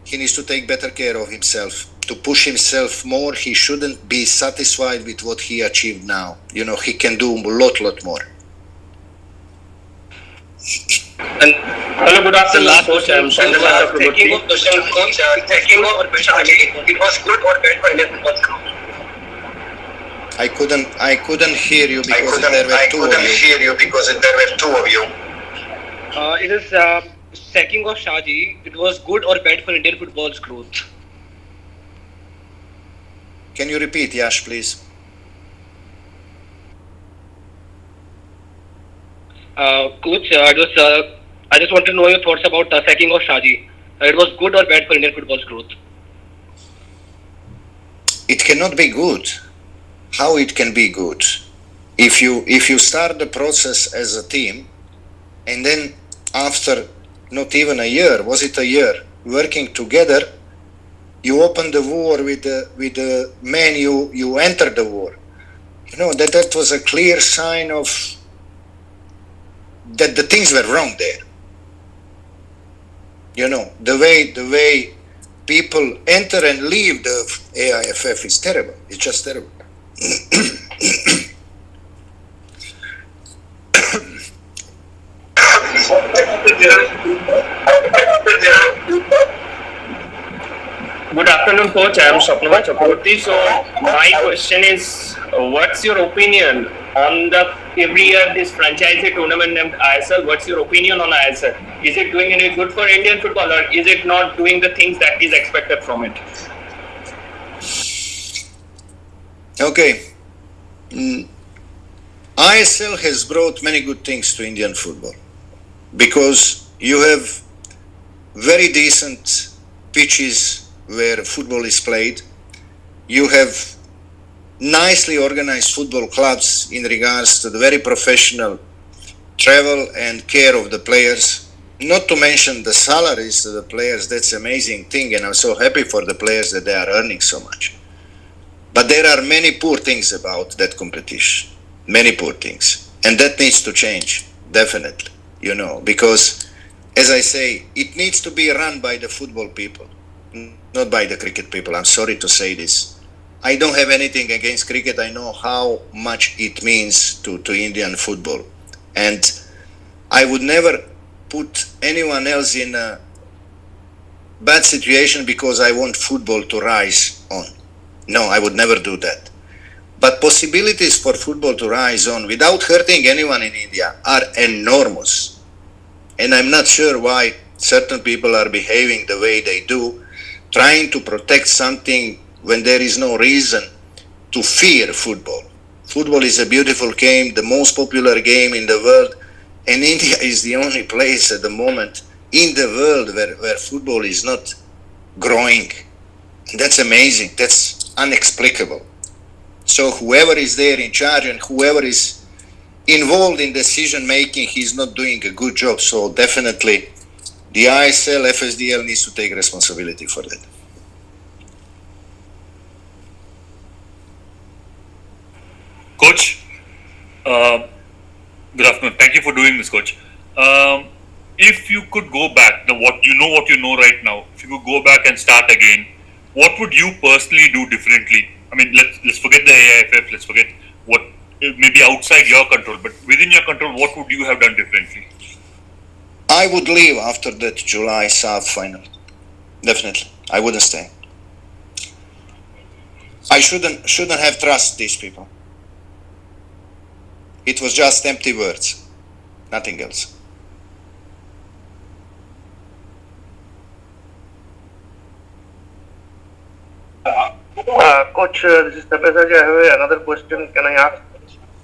he needs to take better care of himself, to push himself more. He shouldn't be satisfied with what he achieved now. You know, he can do a lot more. And hello, good afternoon, coach. I'm Sandhya from Taking up question, coach. Taking up question. It was good or bad for Indian football group? I couldn't hear you because there were two of you. It is sacking of Shaji. It was good or bad for Indian football's growth? Can you repeat, Yash, please? Coach, I just want to know your thoughts about the sacking of Shaji. It was good or bad for Indian football's growth? It cannot be good. How it can be good? If you start the process as a team, and then after not even a year, was it a year, working together, you open the war with the man you enter the war. You know, that was a clear sign of that the things were wrong there. You know, the way people enter and leave the AIFF is terrible. It's just terrible. Good afternoon, coach. I am Swapnima Chakraborty. So my question is, what's your opinion on the every year this franchise tournament named ISL? What's your opinion on ISL? Is it doing any good for Indian football, or is it not doing the things that is expected from it? Okay. ISL has brought many good things to Indian football because you have very decent pitches where football is played. You have nicely organized football clubs in regards to the very professional travel and care of the players. Not to mention the salaries of the players. That's an amazing thing, and I'm so happy for the players that they are earning so much. But there are many poor things about that competition. Many poor things. And that needs to change, definitely, you know, because, as I say, it needs to be run by the football people, not by the cricket people. I'm sorry to say this. I don't have anything against cricket. I know how much it means to Indian football. And I would never put anyone else in a bad situation because I want football to rise on. No, I would never do that. But possibilities for football to rise on without hurting anyone in India are enormous. And I'm not sure why certain people are behaving the way they do, trying to protect something when there is no reason to fear football. Football is a beautiful game, the most popular game in the world, and India is the only place at the moment in the world where football is not growing. That's amazing. That's inexplicable. So whoever is there in charge and whoever is involved in decision making, he's not doing a good job. So definitely the ISL, FSDL needs to take responsibility for that. Coach, good afternoon. Thank you for doing this, Coach. If you could go back, what you know right now, if you could go back and start again, what would you personally do differently? I mean, let's forget the AIFF, let's forget what maybe outside your control, but within your control, what would you have done differently? I would leave after that July SAF final. Definitely. I wouldn't stay. I shouldn't have trust these people. It was just empty words, nothing else. Coach, this is Tapesaji. I have another question. Can I ask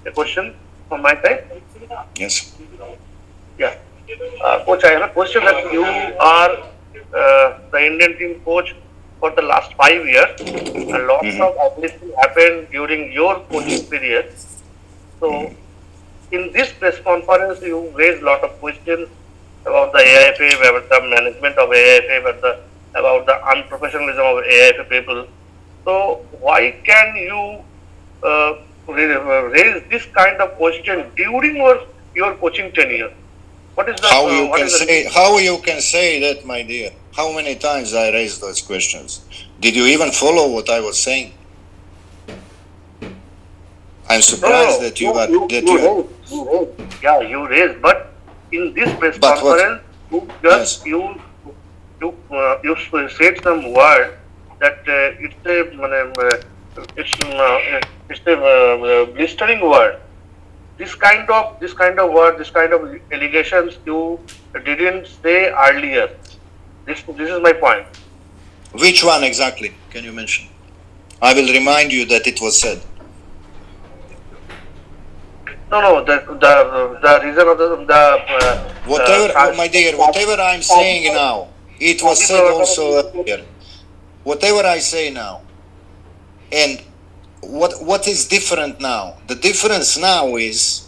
a question from my side? Yes. Yeah. Coach, I have a question that you are the Indian team coach for the last 5 years. A lot of obviously happened during your coaching period. So, in this press conference, you raised a lot of questions about the AIFF, about the management of AIFF, about the unprofessionalism of AIFF people. So, why can you raise this kind of question during your coaching tenure? What is the how you can say that, my dear? How many times I raised those questions? Did you even follow what I was saying? I'm surprised that you raised, but in this press conference, you said some word that it's a blistering word. This kind of word, this kind of allegations you didn't say earlier. This is my point. Which one exactly can you mention? I will remind you that it was said. No, the reason of the whatever, my dear, whatever I'm saying now, it was said also earlier. Whatever I say now, and what is different now? The difference now is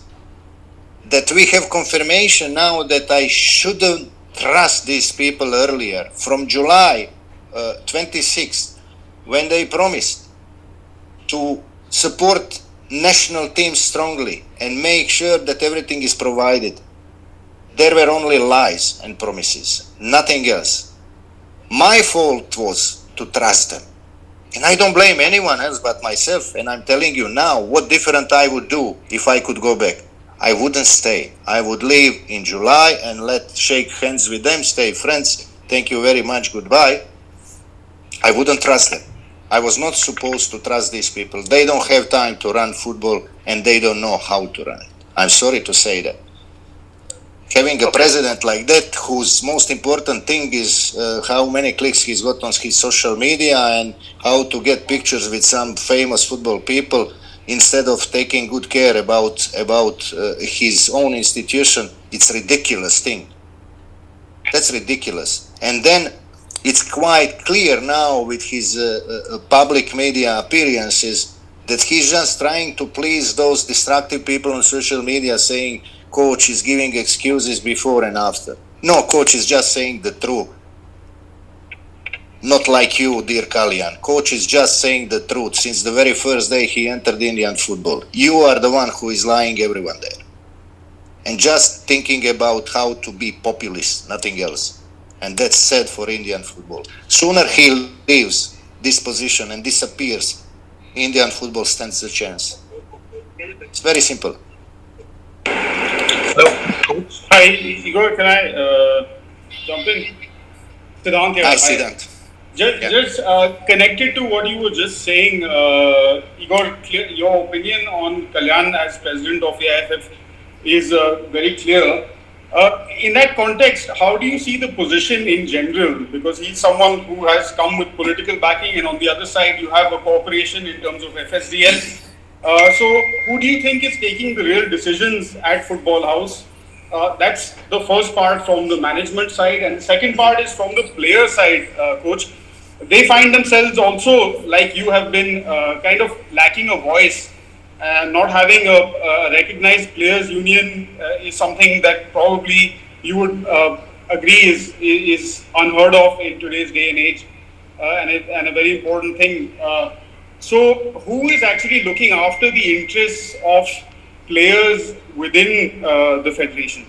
that we have confirmation now that I shouldn't trust these people earlier, from July 26th, when they promised to support national teams strongly and make sure that everything is provided. There were only lies and promises, nothing else. My fault was to trust them. And I don't blame anyone else but myself. And I'm telling you now what different I would do if I could go back. I wouldn't stay. I would leave in July and shake hands with them, stay friends. Thank you very much, goodbye. I wouldn't trust them. I was not supposed to trust these people. They don't have time to run football and they don't know how to run it. I'm sorry to say that. Having a president like that, whose most important thing is how many clicks he's got on his social media and how to get pictures with some famous football people, instead of taking good care about his own institution, it's a ridiculous thing. That's ridiculous. And then it's quite clear now with his public media appearances that he's just trying to please those destructive people on social media, saying coach is giving excuses before and after. No, coach is just saying the truth. Not like you, dear Kalyan. Coach is just saying the truth since the very first day he entered Indian football. You are the one who is lying everyone there. And just thinking about how to be populist, nothing else. And that's sad for Indian football. Sooner he leaves this position and disappears, Indian football stands a chance. It's very simple. Hello, Coach. Hi, Igor, can I jump in? Siddhant here. Hi, Siddhant. Just connected to what you were just saying, Igor, your opinion on Kalyan as president of the AIFF is very clear. In that context, how do you see the position in general? Because he's someone who has come with political backing, and on the other side, you have a cooperation in terms of FSDL. So, who do you think is taking the real decisions at Football House? That's the first part from the management side, and the second part is from the player side, Coach. They find themselves also, like you have been, kind of lacking a voice. Not having a recognized players union is something that probably you would agree is unheard of in today's day and age, and a very important thing. So, who is actually looking after the interests of players within the federation?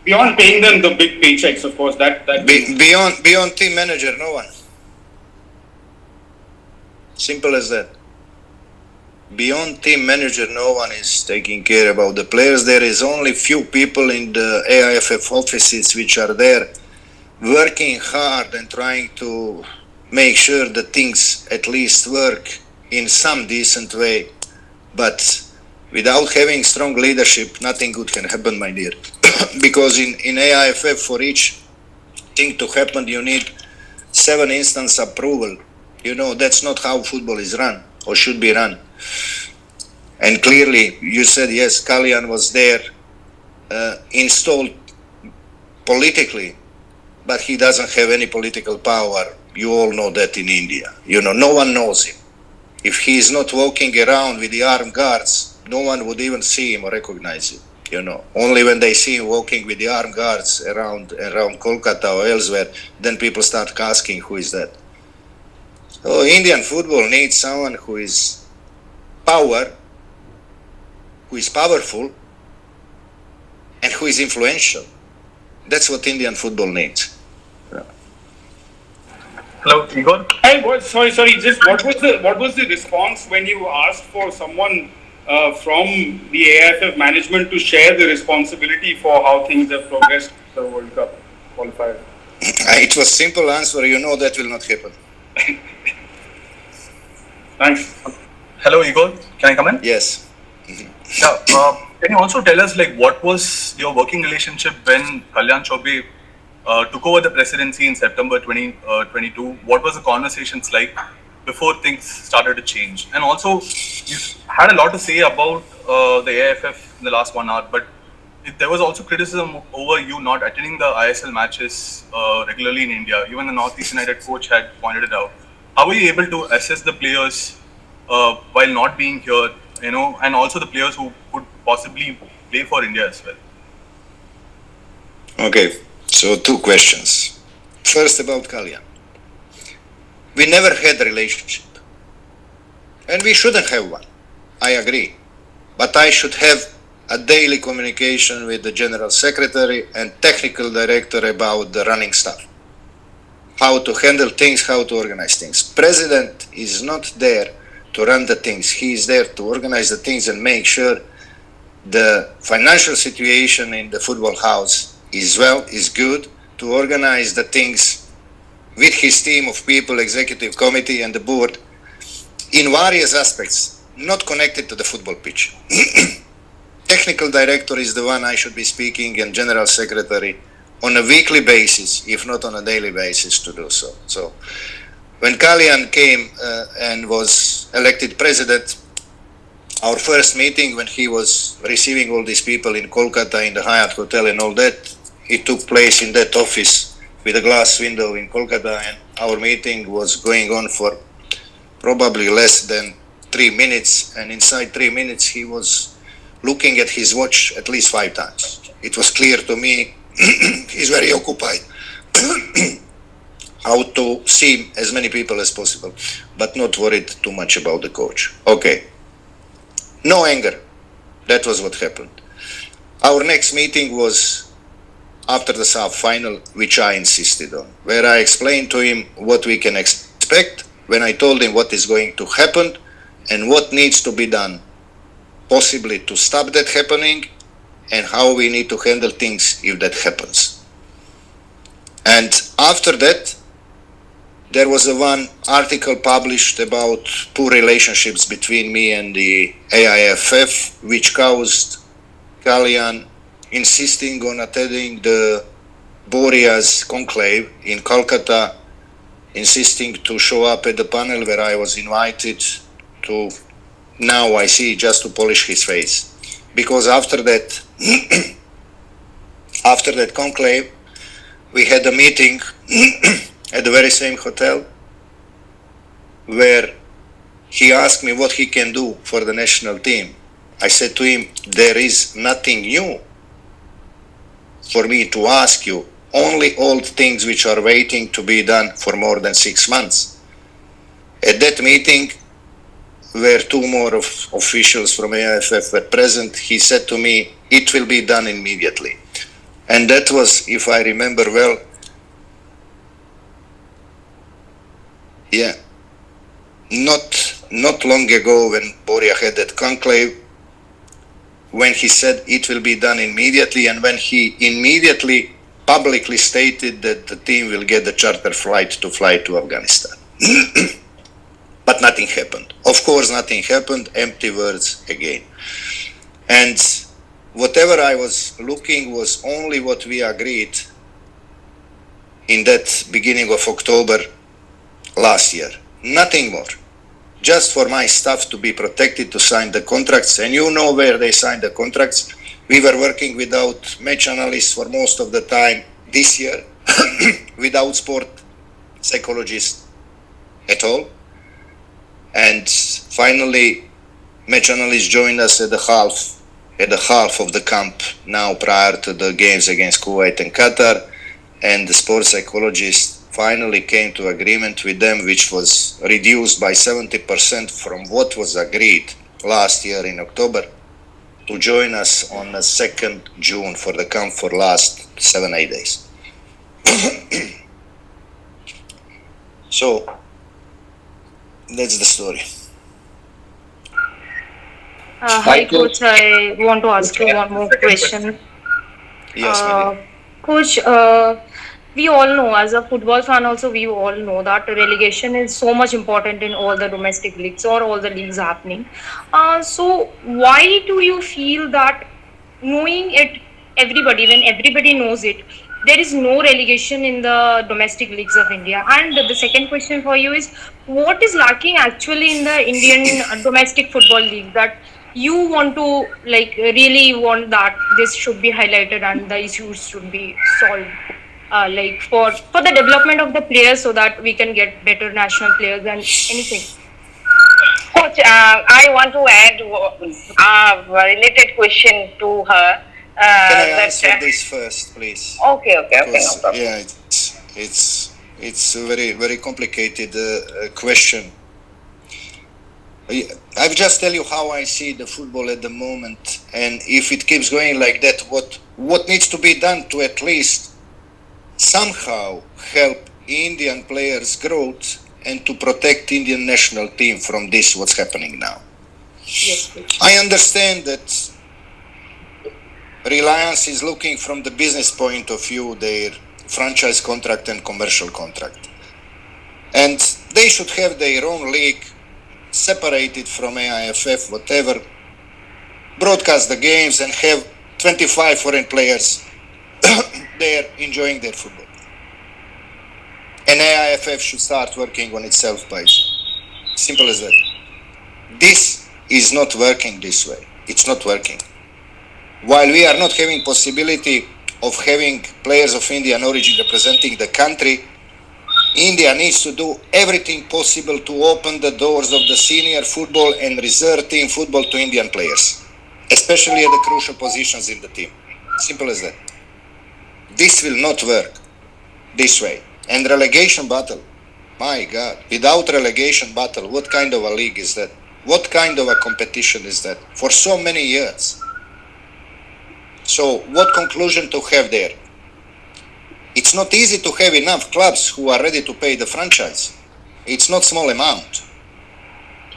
Beyond paying them the big paychecks, of course. Beyond team manager, no one. Simple as that. Beyond team manager, no one is taking care about the players. There is only few people in the AIFF offices which are there working hard and trying to make sure that things at least work in some decent way. But without having strong leadership, nothing good can happen, my dear. Because in AIFF, for each thing to happen, you need 7 instance approval. You know, that's not how football is run or should be run. And clearly, you said, yes, Kalyan was there, installed politically, but he doesn't have any political power. You all know that in India. You know, no one knows him. If he is not walking around with the armed guards, no one would even see him or recognize him. You know, only when they see him walking with the armed guards around Kolkata or elsewhere, then people start asking, who is that? So Indian football needs someone who is powerful, and who is influential. That's what Indian football needs. Hello, Igor. Sorry. Just what was the response when you asked for someone from the AIFF management to share the responsibility for how things have progressed the World Cup qualifier? It was simple answer. You know that will not happen. Thanks. Hello, Igor. Can I come in? Yes. Yeah. Can you also tell us, like, what was your working relationship when Kalyan Chaubey took over the presidency in September 2022? What was the conversations like before things started to change? And also, you had a lot to say about the AIFF in the last 1 hour, but there was also criticism over you not attending the ISL matches regularly in India. Even the Northeast United coach had pointed it out. How were you able to assess the players while not being here, you know, and also the players who could possibly play for India as well? Okay, so 2 questions. First about Kalyan. We never had a relationship. And we shouldn't have one. I agree. But I should have a daily communication with the General Secretary and Technical Director about the running stuff. How to handle things, how to organize things. President is not there to run the things. He is there to organize the things and make sure the financial situation in the football house is good, to organize the things with his team of people, executive committee and the board, in various aspects, not connected to the football pitch. Technical director is the one I should be speaking, and general secretary on a weekly basis, if not on a daily basis, to do so. So when Kalyan came and was elected president, our first meeting when he was receiving all these people in Kolkata in the Hyatt Hotel and all that, it took place in that office with a glass window in Kolkata, and our meeting was going on for probably less than 3 minutes, and inside 3 minutes he was looking at his watch at least 5 times. It was clear to me he's very occupied how to see as many people as possible, but not worried too much about the coach. Okay. No anger. That was what happened. Our next meeting was after the SAF final, which I insisted on, where I explained to him what we can expect, when I told him what is going to happen and what needs to be done, possibly to stop that happening, and how we need to handle things if that happens. And after that, there was one article published about poor relationships between me and the AIFF, which caused Kalyan insisting on attending the Boreas conclave in Kolkata, insisting to show up at the panel where I was invited to, now I see, just to polish his face. Because after that, after that conclave, we had a meeting at the very same hotel where he asked me what he can do for the national team. I said to him, there is nothing new for me to ask you, only old things which are waiting to be done for more than 6 months. At that meeting, where 2 more officials from AIFF were present, he said to me, it will be done immediately. And that was, if I remember well, not long ago when Boria had that conclave, when he said it will be done immediately, and when he immediately publicly stated that the team will get the charter flight to fly to Afghanistan. But nothing happened. Of course, nothing happened. Empty words again. And whatever I was looking was only what we agreed in that beginning of October last year. Nothing more. Just for my staff to be protected, to sign the contracts. And you know where they signed the contracts. We were working without match analysts for most of the time this year, without sport psychologists at all. And finally, match analysts joined us at the half of the camp now prior to the games against Kuwait and Qatar. And the sports psychologists finally came to agreement with them, which was reduced by 70% from what was agreed last year in October, to join us on the 2nd June for the camp for last 7-8 days. So that's the story. Hi, Coach. I want to ask you one more question. Yes, Mary. Coach, we all know, as a football fan also, we all know that relegation is so much important in all the domestic leagues or all the leagues happening. So why do you feel that, knowing it, everybody, when everybody knows it, there is no relegation in the domestic leagues of India? And the second question for you is, what is lacking actually in the Indian domestic football league that you want to, like, really want that this should be highlighted and the issues should be solved, like for the development of the players, so that we can get better national players and anything? Coach, I want to add a related question to her. Can I answer this first, please? Okay, no Because, problem. yeah, it's a very, very complicated question. I'll just tell you how I see the football at the moment, and if it keeps going like that, what needs to be done to at least somehow help Indian players' growth and to protect Indian national team from this, what's happening now. Yes, Coach. I understand that Reliance is looking from the business point of view their franchise contract and commercial contract. And they should have their own league, separated from AIFF, whatever, broadcast the games and have 25 foreign players there enjoying their football. And AIFF should start working on itself by simple as that. This is not working this way. It's not working. While we are not having possibility of having players of Indian origin representing the country, India needs to do everything possible to open the doors of the senior football and reserve team football to Indian players, especially at the crucial positions in the team. Simple as that. This will not work this way. And relegation battle, my God, without relegation battle, what kind of a league is that? What kind of a competition is that for so many years? So what conclusion to have there? It's not easy to have enough clubs who are ready to pay the franchise. It's not small amount.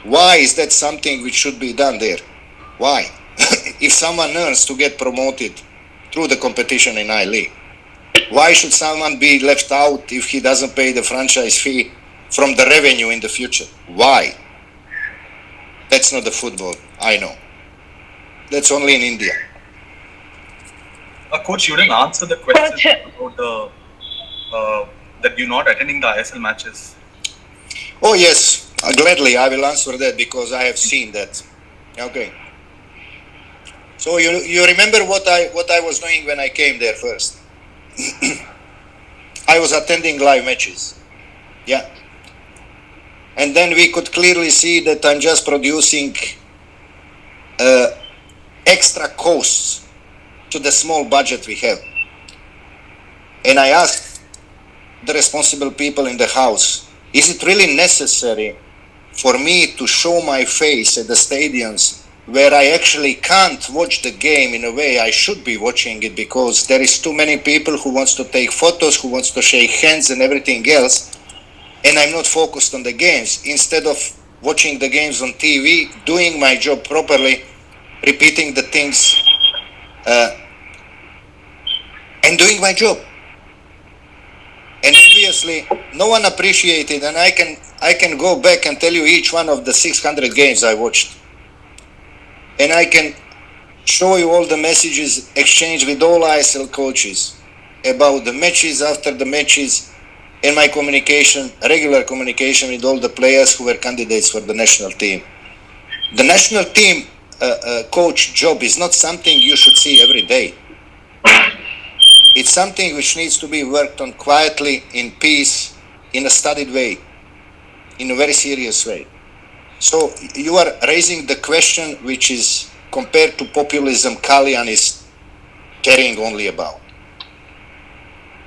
Why is that something which should be done there? Why? If someone earns to get promoted through the competition in I-League, why should someone be left out if he doesn't pay the franchise fee from the revenue in the future? Why? That's not the football, I know. That's only in India. Coach, you didn't answer the question about that you're not attending the ISL matches. Oh yes, gladly I will answer that because I have seen that. Okay. So you remember what I was doing when I came there first? I was attending live matches. Yeah. And then we could clearly see that I'm just producing extra costs to the small budget we have. And I asked the responsible people in the house, is it really necessary for me to show my face at the stadiums where I actually can't watch the game in a way I should be watching it because there is too many people who wants to take photos, who wants to shake hands and everything else, and I'm not focused on the games. Instead of watching the games on TV, doing my job properly, repeating the things, and doing my job. And obviously, no one appreciated. And I can go back and tell you each one of the 600 games I watched, and I can show you all the messages exchanged with all ISL coaches about the matches, after the matches, and my communication, regular communication with all the players who were candidates for the national team. The national team coach job is not something you should see every day. It's something which needs to be worked on quietly, in peace, in a studied way, in a very serious way. So you are raising the question which is, compared to populism, Kalyan is caring only about.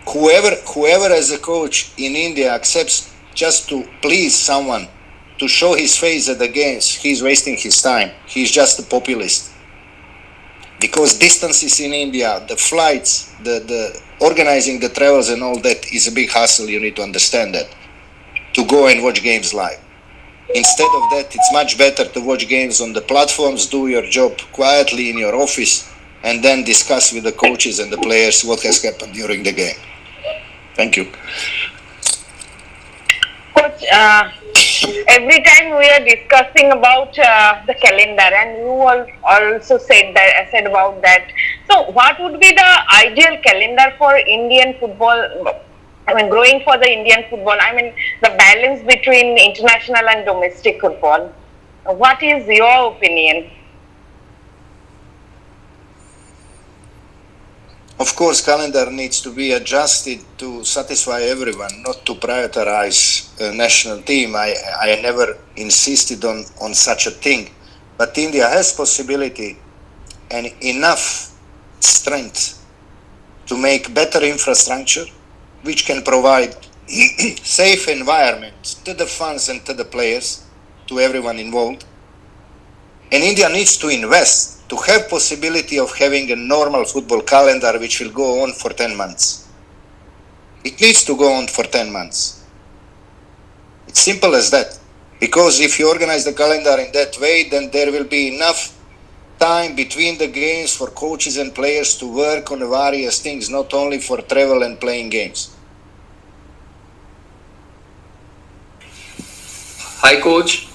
Whoever as a coach in India accepts just to please someone, to show his face at the games, he's wasting his time. He's just a populist. Because distances in India, the flights, the organizing the travels and all that is a big hassle, you need to understand that, to go and watch games live. Instead of that, it's much better to watch games on the platforms, do your job quietly in your office, and then discuss with the coaches and the players what has happened during the game. Thank you. Coach, every time we are discussing about the calendar, and you all also said about that. So, what would be the ideal calendar for Indian football? I mean, growing for the Indian football. I mean, the balance between international and domestic football. What is your opinion? Of course, calendar needs to be adjusted to satisfy everyone, not to prioritize a national team. I never insisted on such a thing. But India has possibility and enough strength to make better infrastructure, which can provide safe environment to the fans and to the players, to everyone involved. And India needs to invest to have possibility of having a normal football calendar which will go on for 10 months. It needs to go on for 10 months. It's simple as that. Because if you organize the calendar in that way, then there will be enough time between the games for coaches and players to work on various things, not only for travel and playing games. Hi, Coach.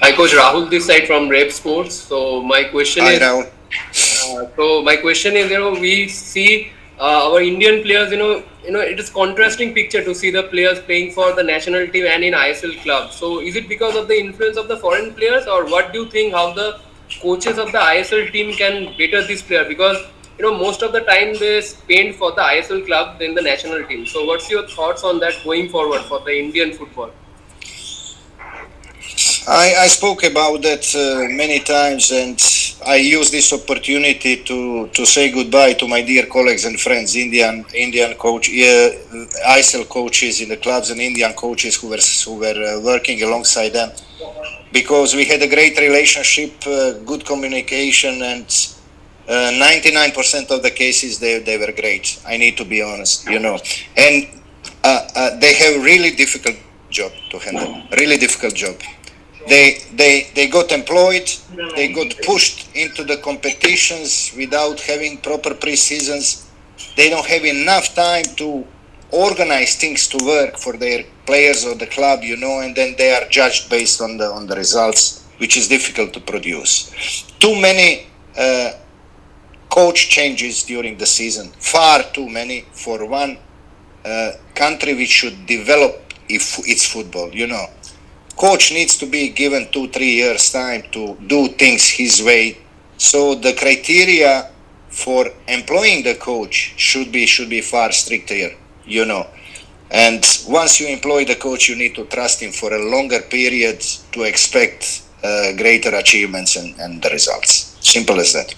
Hi, Coach. Rahul this side from Rep Sports. So my question is, Rahul. My question is, we see our Indian players, it is contrasting picture to see the players playing for the national team and in ISL clubs. So is it because of the influence of the foreign players, or what do you think how the coaches of the ISL team can better this player? Because most of the time they spend for the ISL club than the national team. So what's your thoughts on that going forward for the Indian football? I spoke about that many times, and I use this opportunity to say goodbye to my dear colleagues and friends, Indian coach, ISL coaches in the clubs, and Indian coaches who were working alongside them, because we had a great relationship, good communication, and 99% of the cases they were great. I need to be honest, and they have really difficult job to handle, really difficult job. They got employed, they got pushed into the competitions without having proper pre-seasons. They don't have enough time to organize things to work for their players or the club, and then they are judged based on the results, which is difficult to produce. Too many coach changes during the season, far too many for one country which should develop its football, Coach needs to be given 2-3 years time to do things his way. So the criteria for employing the coach should be far stricter, And once you employ the coach, you need to trust him for a longer period to expect greater achievements and the results. Simple as that.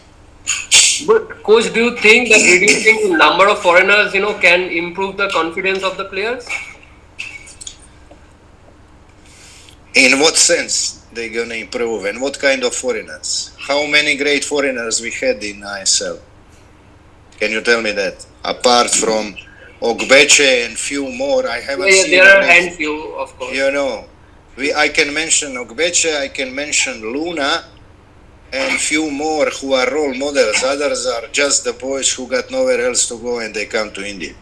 But Coach, do you think that reducing the number of foreigners, can improve the confidence of the players? In what sense they're going to improve, and what kind of foreigners? How many great foreigners we had in ISL? Can you tell me that? Apart from Ogbeche and few more, I haven't seen. There are handful, of course. I can mention Ogbeche, I can mention Luna, and few more who are role models. Others are just the boys who got nowhere else to go and they come to India.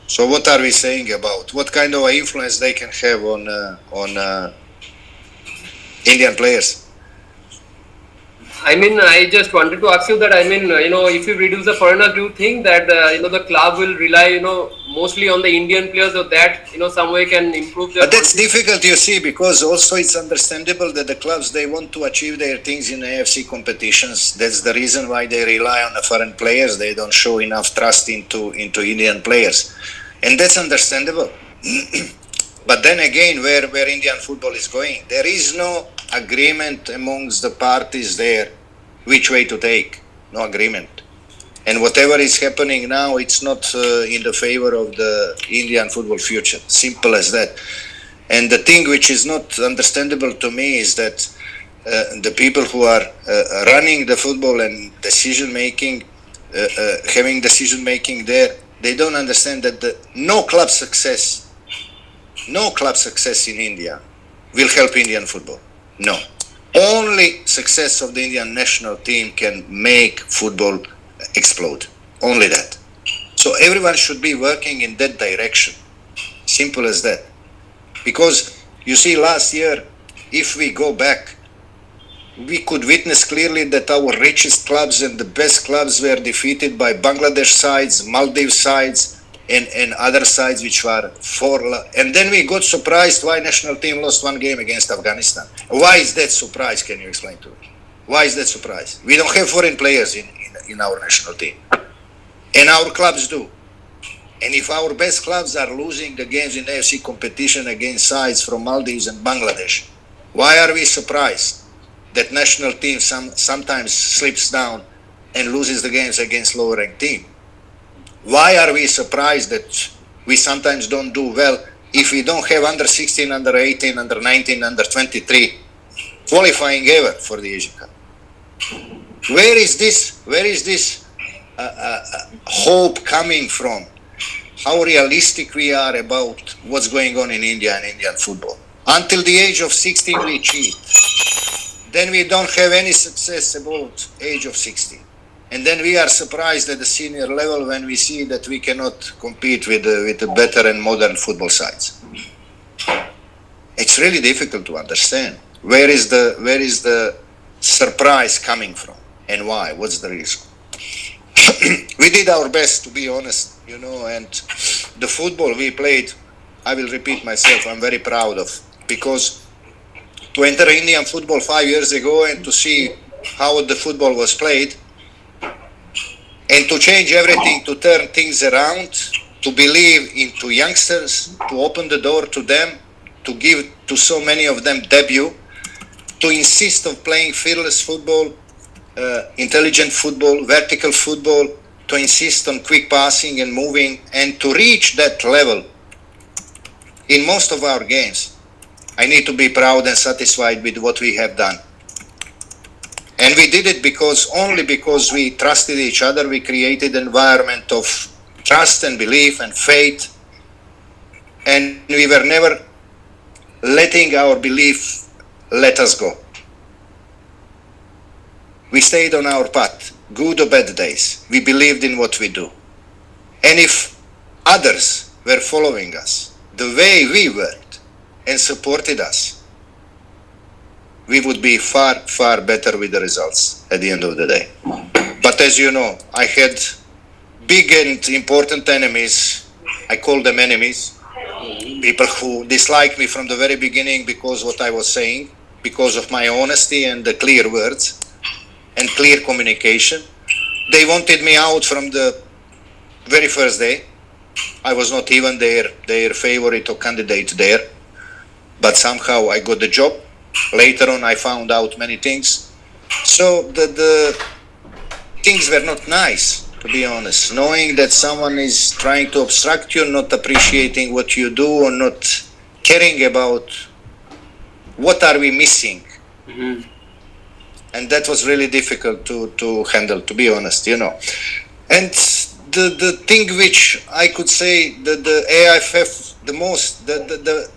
So what are we saying about what kind of influence they can have on Indian players? I mean, I just wanted to ask you that, I mean, if you reduce the foreigners, do you think that, the club will rely, mostly on the Indian players, or that, some way can improve their... But that's difficult, you see, because also it's understandable that the clubs, they want to achieve their things in AFC competitions. That's the reason why they rely on the foreign players. They don't show enough trust into Indian players. And that's understandable. But then again, where Indian football is going, there is no agreement amongst the parties there which way to take. No agreement. And whatever is happening now, it's not in the favor of the Indian football future. Simple as that. And the thing which is not understandable to me is that the people who are running the football and decision making, having decision making there, they don't understand that no club success in India will help Indian football. No. Only success of the Indian national team can make football explode. Only that. So everyone should be working in that direction. Simple as that. Because you see, last year, if we go back, we could witness clearly that our richest clubs and the best clubs were defeated by Bangladesh sides, Maldives sides, and other sides which were and then we got surprised why national team lost one game against Afghanistan. Why is that surprise? Can you explain to me? Why is that surprise? We don't have foreign players in our national team. And our clubs do. And if our best clubs are losing the games in AFC competition against sides from Maldives and Bangladesh, why are we surprised that national team sometimes slips down and loses the games against lower ranked team? Why are we surprised that we sometimes don't do well if we don't have under 16, under 18, under 19, under 23 qualifying ever for the Asian Cup? Where is this hope coming from? How realistic we are about what's going on in India and Indian football? Until the age of 16 we cheat. Then we don't have any success about age of 16. And then we are surprised at the senior level when we see that we cannot compete with the better and modern football sides. It's really difficult to understand. Where is the surprise coming from and why? What's the reason? We did our best, to be honest, and the football we played, I will repeat myself, I'm very proud of, because to enter Indian football 5 years ago and to see how the football was played, and to change everything, to turn things around, to believe into youngsters, to open the door to them, to give to so many of them debut, to insist on playing fearless football, intelligent football, vertical football, to insist on quick passing and moving, and to reach that level in most of our games. I need to be proud and satisfied with what we have done. And we did it only because we trusted each other. We created an environment of trust and belief and faith. And we were never letting our belief let us go. We stayed on our path, good or bad days. We believed in what we do. And if others were following us the way we worked and supported us, we would be far, far better with the results at the end of the day. But as you know, I had big and important enemies. I call them enemies. People who disliked me from the very beginning because of what I was saying, because of my honesty and the clear words and clear communication. They wanted me out from the very first day. I was not even their favorite or candidate there. But somehow I got the job. Later on, I found out many things. So the things were not nice, to be honest. Knowing that someone is trying to obstruct you, not appreciating what you do, or not caring about what are we missing. Mm-hmm. And that was really difficult to handle, to be honest, And the thing which I could say, the AIFF, the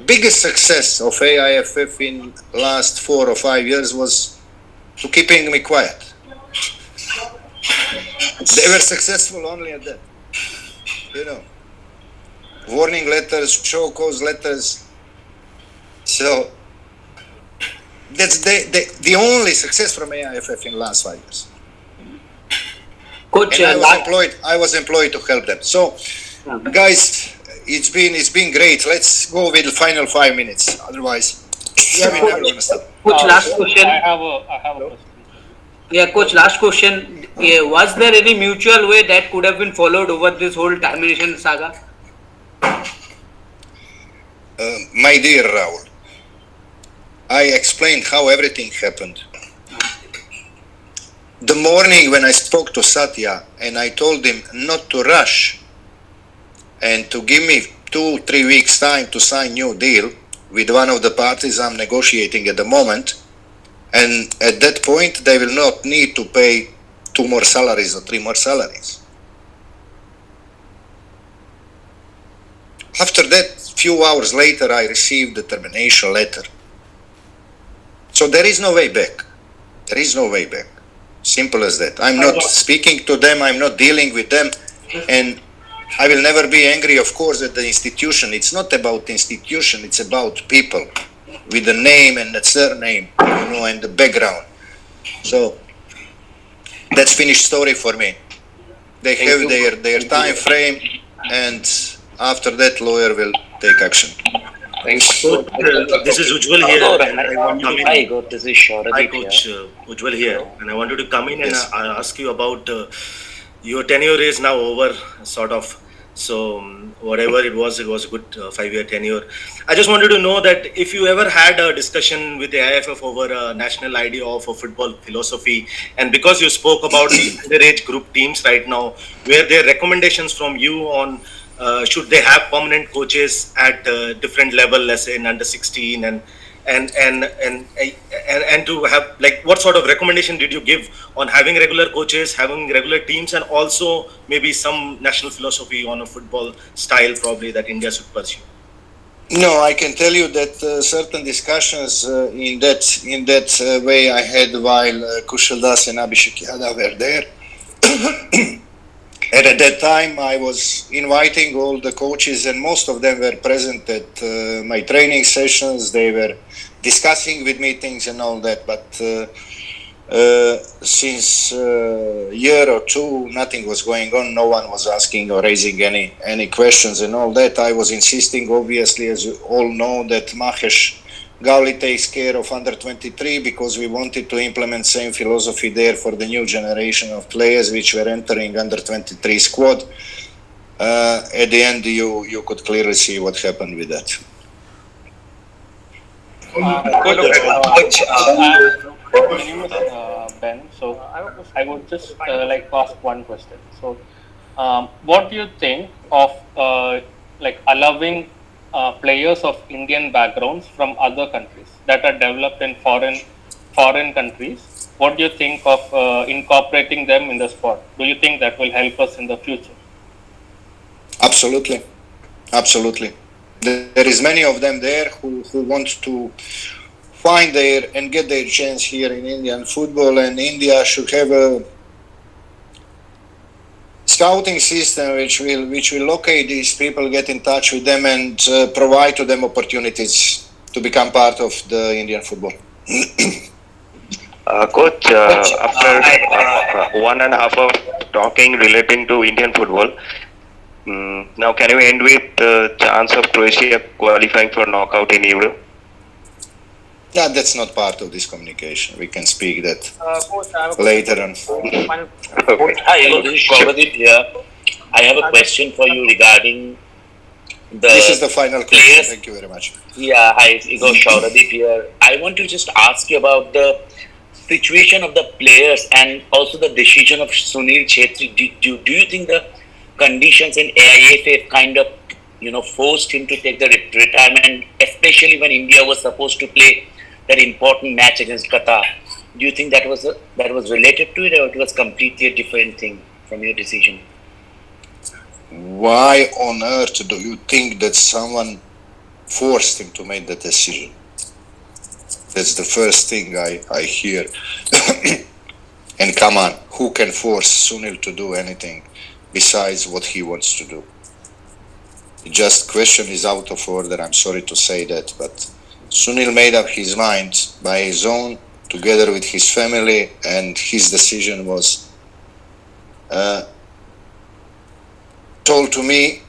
biggest success of AIFF in last 4 or 5 years was to keeping me quiet. They were successful only at that. warning letters, show cause letters. So that's the only success from AIFF in the last 5 years. Coach, and I was employed to help them. So, guys, it's been great. Let's go with the final 5 minutes. Otherwise, we're never going to stop. Coach, last question. I have a question. Yeah, Coach, last question. Yeah, was there any mutual way that could have been followed over this whole termination saga? My dear Raul, I explained how everything happened. The morning when I spoke to Satya and I told him not to rush and to give me 2-3 weeks time to sign new deal with one of the parties I'm negotiating at the moment, and at that point they will not need to pay 2 more salaries or 3 more salaries. After that, few hours later, I received the termination letter. So there is no way back. There is no way back. Simple as that. I'm not speaking to them, I'm not dealing with them, and I will never be angry, of course, at the institution. It's not about the institution, it's about people with the name and the surname, and the background. So that's finished story for me. They have their time frame, and after that, lawyer will take action. Thanks. This is Ujjwal here. And I want to come in. Hi, Igor. This is Shauradeep. Hi, Coach. Ujjwal here. And I wanted to come in and ask you about your tenure is now over, sort of. So whatever it was a good 5-year tenure. I just wanted to know that if you ever had a discussion with the AIFF over a national idea of a football philosophy, and because you spoke about the underage group teams right now, were there recommendations from you on should they have permanent coaches at different level, let's say in under 16, and to have, like, what sort of recommendation did you give on having regular coaches, having regular teams, and also maybe some national philosophy on a football style probably that India should pursue? No, I can tell you that certain discussions in that way I had while Kushal Das and Abhishek Yadav were there. And at that time, I was inviting all the coaches, and most of them were present at my training sessions. They were discussing with me things and all that. But since a year or two, nothing was going on. No one was asking or raising any questions and all that. I was insisting, obviously, as you all know, that Mahesh Gowli takes care of under 23 because we wanted to implement same philosophy there for the new generation of players which were entering under 23 squad. At the end, you could clearly see what happened with that. Ben, so I would just like to ask one question. So, what do you think of like allowing players of Indian backgrounds from other countries that are developed in foreign countries? What do you think of incorporating them in the sport? Do you think that will help us in the future? Absolutely. There is many of them there who want to find and get their chance here in Indian football, and India should have a scouting system which will locate these people, get in touch with them, and provide to them opportunities to become part of the Indian football. Coach, after 1.5 hours talking relating to Indian football, now can you end with the chance of Croatia qualifying for knockout in Euro? Yeah, that's not part of this communication. We can speak that later on. Hi, Igor, this is Shauradeep here. I have a question for you regarding the This is the final question. Thank you very much. Yeah, hi, it's Igor Shauradeep here. I want to just ask you about the situation of the players and also the decision of Sunil Chhetri. Do you think the conditions in AIFF kind of, forced him to take the retirement, especially when India was supposed to play that important match against Qatar? Do you think that was related to it, or it was completely a different thing from your decision? Why on earth do you think that someone forced him to make that decision? That's the first thing I hear. And come on, who can force Sunil to do anything besides what he wants to do? just question is out of order. I'm sorry to say that, but Sunil made up his mind by his own, together with his family, and his decision was told to me,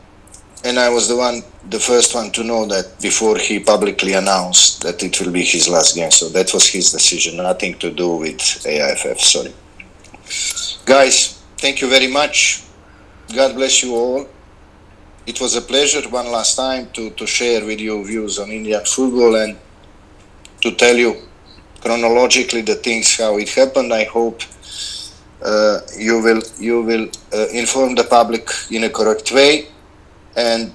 and I was the first one to know that before he publicly announced that it will be his last game. So that was his decision, nothing to do with AIFF. Sorry. Guys, thank you very much. God bless you all. It was a pleasure one last time to share with you views on Indian football and to tell you chronologically the things how it happened. I hope you will inform the public in a correct way, and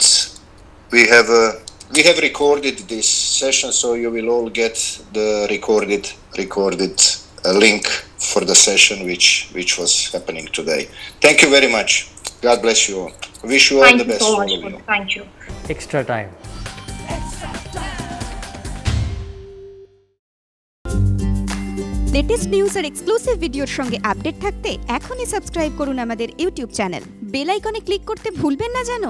we have recorded this session, so you will all get the recorded link for the session which was happening today. Thank you very much. God bless you all. Wish you all the best. Thank you so much. Thank you. Extra time. Latest news আর exclusive ভিডিওর সঙ্গে update থাকতে এখনই subscribe করুন আমাদের YouTube channel. Bell আইকনে click করতে ভুলবেন না যেন।